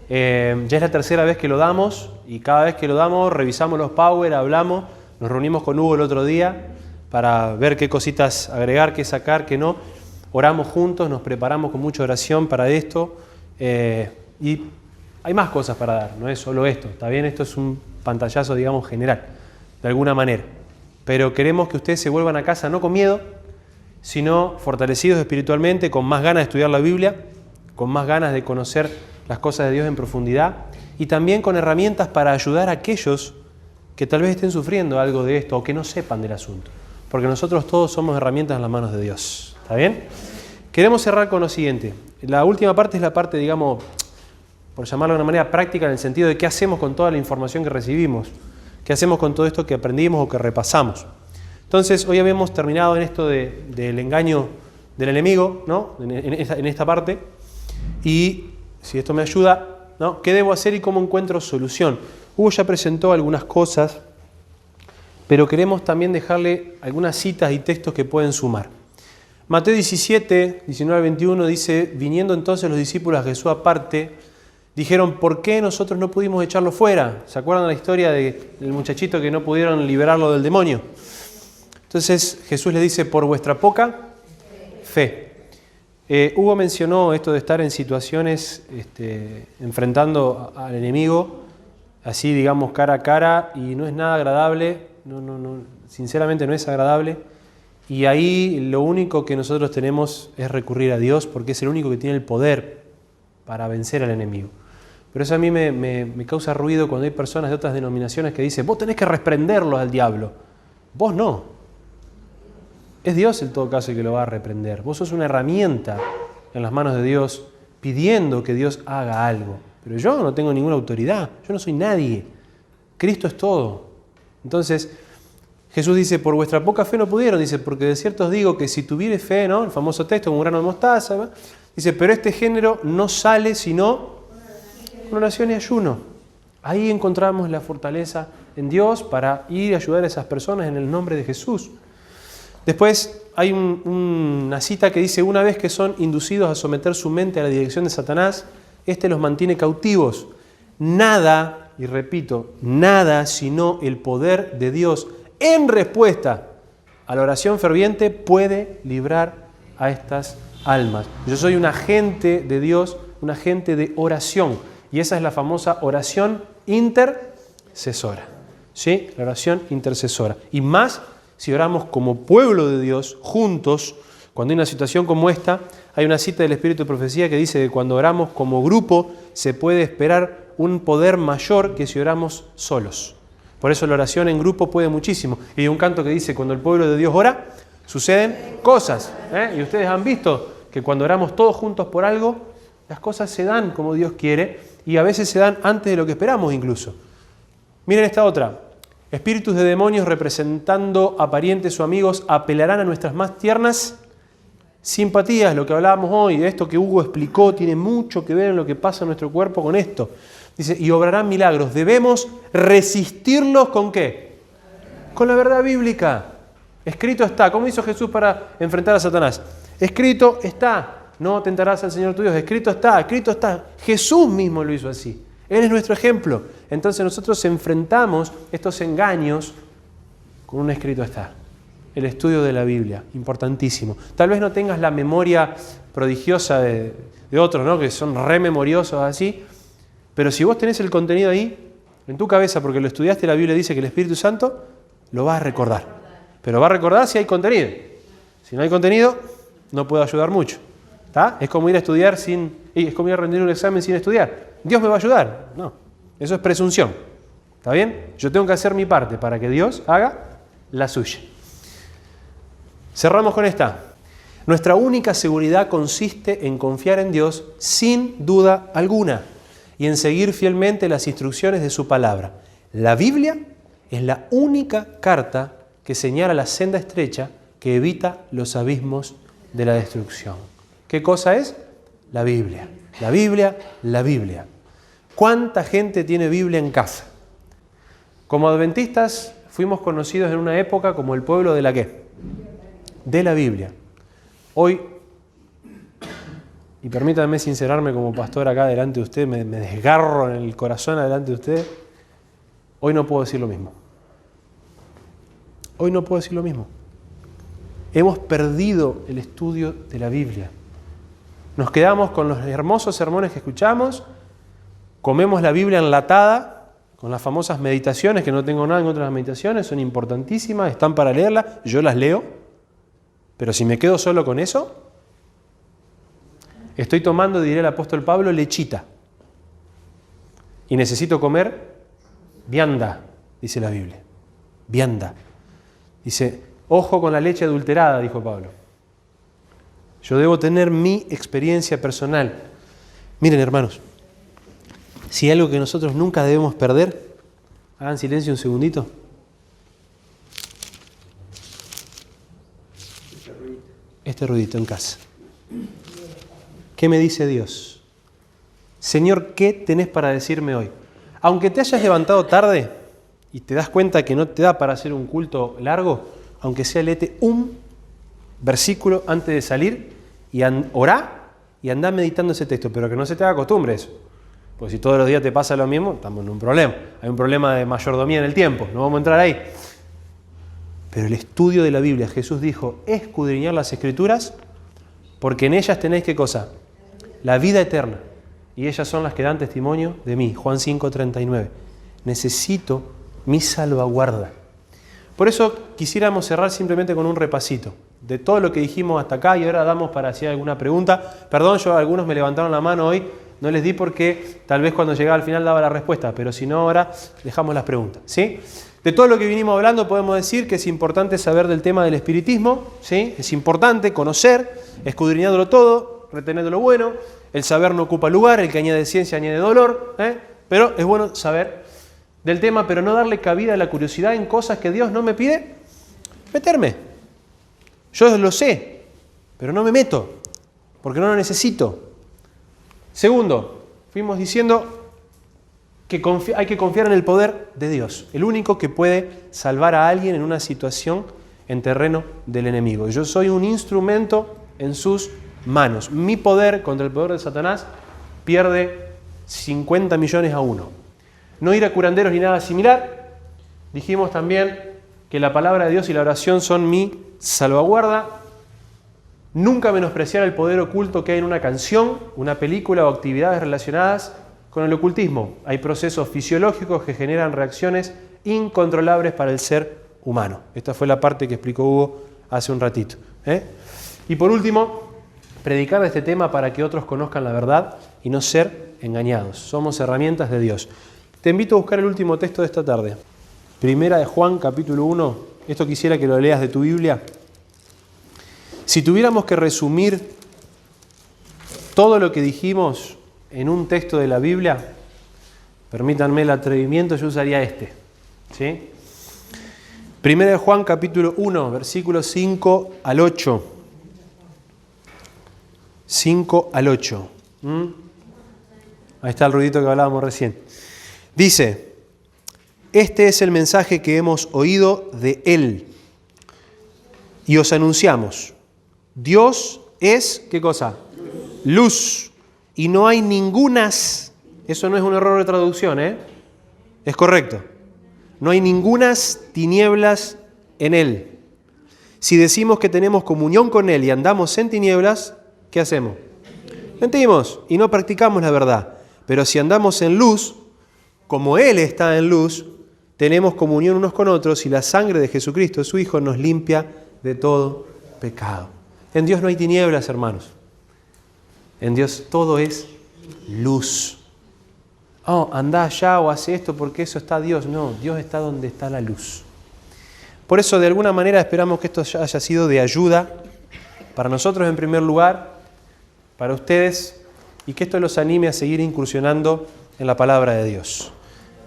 Ya es la tercera vez que lo damos y cada vez que lo damos revisamos los power, hablamos, nos reunimos con Hugo el otro día para ver qué cositas agregar, qué sacar, qué no. Oramos juntos, nos preparamos con mucha oración para esto y hay más cosas para dar, no es solo esto. Está bien, esto es un pantallazo, digamos, general, de alguna manera. Pero queremos que ustedes se vuelvan a casa no con miedo, sino fortalecidos espiritualmente, con más ganas de estudiar la Biblia, con más ganas de conocer las cosas de Dios en profundidad y también con herramientas para ayudar a aquellos que tal vez estén sufriendo algo de esto o que no sepan del asunto. Porque nosotros todos somos herramientas en las manos de Dios. ¿Está bien? Queremos cerrar con lo siguiente. La última parte es la parte, digamos, por llamarlo de una manera práctica, en el sentido de qué hacemos con toda la información que recibimos, qué hacemos con todo esto que aprendimos o que repasamos. Entonces, hoy habíamos terminado en esto del engaño del enemigo, ¿no? En esta parte. Y si esto me ayuda, ¿no? ¿Qué debo hacer y cómo encuentro solución? Hugo ya presentó algunas cosas, pero queremos también dejarle algunas citas y textos que pueden sumar. Mateo 17, 19 al 21 dice, viniendo entonces los discípulos a Jesús aparte, dijeron, ¿por qué nosotros no pudimos echarlo fuera? ¿Se acuerdan de la historia del muchachito que no pudieron liberarlo del demonio? Entonces Jesús le dice, por vuestra poca fe. Hugo mencionó esto de estar en situaciones enfrentando al enemigo, así digamos cara a cara, y no es nada agradable, sinceramente no es agradable, Y ahí lo único que nosotros tenemos es recurrir a Dios, porque es el único que tiene el poder para vencer al enemigo. Pero eso a mí me causa ruido cuando hay personas de otras denominaciones que dicen, vos tenés que reprenderlos al diablo. Vos no. Es Dios en todo caso el que lo va a reprender. Vos sos una herramienta en las manos de Dios pidiendo que Dios haga algo. Pero yo no tengo ninguna autoridad, yo no soy nadie. Cristo es todo. Entonces, Jesús dice, por vuestra poca fe no pudieron, dice, porque de cierto os digo que si tuviere fe, ¿no? El famoso texto, como un grano de mostaza, ¿no? Dice, pero este género no sale sino con oración y ayuno. Ahí encontramos la fortaleza en Dios para ir a ayudar a esas personas en el nombre de Jesús. Después hay una cita que dice, una vez que son inducidos a someter su mente a la dirección de Satanás, éste los mantiene cautivos. Nada, y repito, nada sino el poder de Dios en respuesta a la oración ferviente puede librar a estas almas. Yo soy un agente de Dios, un agente de oración, y esa es la famosa oración intercesora. ¿Sí? La oración intercesora. Y más si oramos como pueblo de Dios, juntos, cuando hay una situación como esta, hay una cita del Espíritu de Profecía que dice que cuando oramos como grupo se puede esperar un poder mayor que si oramos solos. Por eso la oración en grupo puede muchísimo. Y hay un canto que dice, cuando el pueblo de Dios ora, suceden cosas. Y ustedes han visto que cuando oramos todos juntos por algo, las cosas se dan como Dios quiere y a veces se dan antes de lo que esperamos incluso. Miren esta otra. Espíritus de demonios representando a parientes o amigos apelarán a nuestras más tiernas simpatías. Lo que hablábamos hoy, de esto que Hugo explicó, tiene mucho que ver en lo que pasa en nuestro cuerpo con esto. Dice, y obrarán milagros. Debemos resistirlos ¿con qué? Con la verdad bíblica. Escrito está. ¿Cómo hizo Jesús para enfrentar a Satanás? Escrito está. No tentarás al Señor tu Dios. Escrito está, escrito está. Jesús mismo lo hizo así. Él es nuestro ejemplo. Entonces nosotros enfrentamos estos engaños con un escrito está. El estudio de la Biblia, importantísimo. Tal vez no tengas la memoria prodigiosa de otros, ¿no? Que son rememoriosos así. Pero si vos tenés el contenido ahí, en tu cabeza, porque lo estudiaste, la Biblia dice que el Espíritu Santo lo va a recordar. Pero va a recordar si hay contenido. Si no hay contenido, no puede ayudar mucho. ¿Está? Es como ir a estudiar es como ir a rendir un examen sin estudiar. Dios me va a ayudar. No, eso es presunción. ¿Está bien? Yo tengo que hacer mi parte para que Dios haga la suya. Cerramos con esta. Nuestra única seguridad consiste en confiar en Dios sin duda alguna y en seguir fielmente las instrucciones de su palabra. La Biblia es la única carta que señala la senda estrecha que evita los abismos de la destrucción. ¿Qué cosa es? La Biblia. La Biblia, la Biblia. ¿Cuánta gente tiene Biblia en casa? Como adventistas fuimos conocidos en una época como el pueblo de la ¿qué? De la Biblia. Hoy, y permítanme sincerarme como pastor acá delante de usted, me desgarro en el corazón delante de usted, hoy no puedo decir lo mismo. Hoy no puedo decir lo mismo. Hemos perdido el estudio de la Biblia. Nos quedamos con los hermosos sermones que escuchamos, comemos la Biblia enlatada, con las famosas meditaciones, que no tengo nada en contra de las meditaciones, son importantísimas, están para leerlas, yo las leo, pero si me quedo solo con eso, estoy tomando, diría el apóstol Pablo, lechita. Y necesito comer vianda, dice la Biblia. Vianda. Dice, ojo con la leche adulterada, dijo Pablo. Yo debo tener mi experiencia personal. Miren, hermanos, si hay algo que nosotros nunca debemos perder, hagan silencio un segundito. Este ruidito en casa. ¿Qué me dice Dios? Señor, ¿qué tenés para decirme hoy? Aunque te hayas levantado tarde y te das cuenta que no te da para hacer un culto largo, aunque sea léete un versículo antes de salir y orá y andá meditando ese texto, pero que no se te haga costumbre eso. Porque si todos los días te pasa lo mismo, estamos en un problema. Hay un problema de mayordomía en el tiempo, no vamos a entrar ahí. Pero el estudio de la Biblia, Jesús dijo, escudriñar las Escrituras, porque en ellas tenéis ¿qué cosa? La vida eterna. Y ellas son las que dan testimonio de mí. Juan 5:39. Necesito mi salvaguarda. Por eso quisiéramos cerrar simplemente con un repasito de todo lo que dijimos hasta acá y ahora damos para si hay alguna pregunta. Perdón, algunos me levantaron la mano hoy, no les di porque tal vez cuando llegaba al final daba la respuesta, pero si no ahora dejamos las preguntas, ¿sí? De todo lo que vinimos hablando podemos decir que es importante saber del tema del espiritismo, ¿sí? Es importante conocer, escudriñándolo todo, reteniendo lo bueno. El saber no ocupa lugar, el que añade ciencia añade dolor, pero es bueno saber del tema, pero no darle cabida a la curiosidad en cosas que Dios no me pide meterme. Yo lo sé, pero no me meto, porque no lo necesito. Segundo, fuimos diciendo que hay que confiar en el poder de Dios, el único que puede salvar a alguien en una situación en terreno del enemigo. Yo soy un instrumento en sus manos. Mi poder contra el poder de Satanás pierde 50 millones a 1. No ir a curanderos ni nada similar. Dijimos también que la palabra de Dios y la oración son mi salvaguarda. Nunca menospreciar el poder oculto que hay en una canción, una película o actividades relacionadas con el ocultismo. Hay procesos fisiológicos que generan reacciones incontrolables para el ser humano. Esta fue la parte que explicó Hugo hace un ratito. Y por último, predicar de este tema para que otros conozcan la verdad y no ser engañados. Somos herramientas de Dios. Te invito a buscar el último texto de esta tarde. Primera de Juan, capítulo 1. Esto quisiera que lo leas de tu Biblia. Si tuviéramos que resumir todo lo que dijimos en un texto de la Biblia, permítanme el atrevimiento, yo usaría este. ¿Sí? Primera de Juan, capítulo 1, versículos 5 al 8. 5 al 8. Ahí está el ruidito que hablábamos recién. Dice, este es el mensaje que hemos oído de Él y os anunciamos. Dios es, ¿qué cosa? Luz. Y no hay ningunas, eso no es un error de traducción, es correcto. No hay ningunas tinieblas en Él. Si decimos que tenemos comunión con Él y andamos en tinieblas, ¿qué hacemos? Mentimos y no practicamos la verdad. Pero si andamos en luz, como Él está en luz, tenemos comunión unos con otros y la sangre de Jesucristo, su Hijo, nos limpia de todo pecado. En Dios no hay tinieblas, hermanos. En Dios todo es luz. Oh, andá allá o hace esto porque eso está Dios. No, Dios está donde está la luz. Por eso, de alguna manera, esperamos que esto haya sido de ayuda para nosotros en primer lugar, para ustedes, y que esto los anime a seguir incursionando en la palabra de Dios.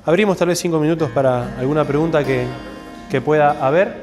Abrimos tal vez 5 minutos para alguna pregunta que pueda haber.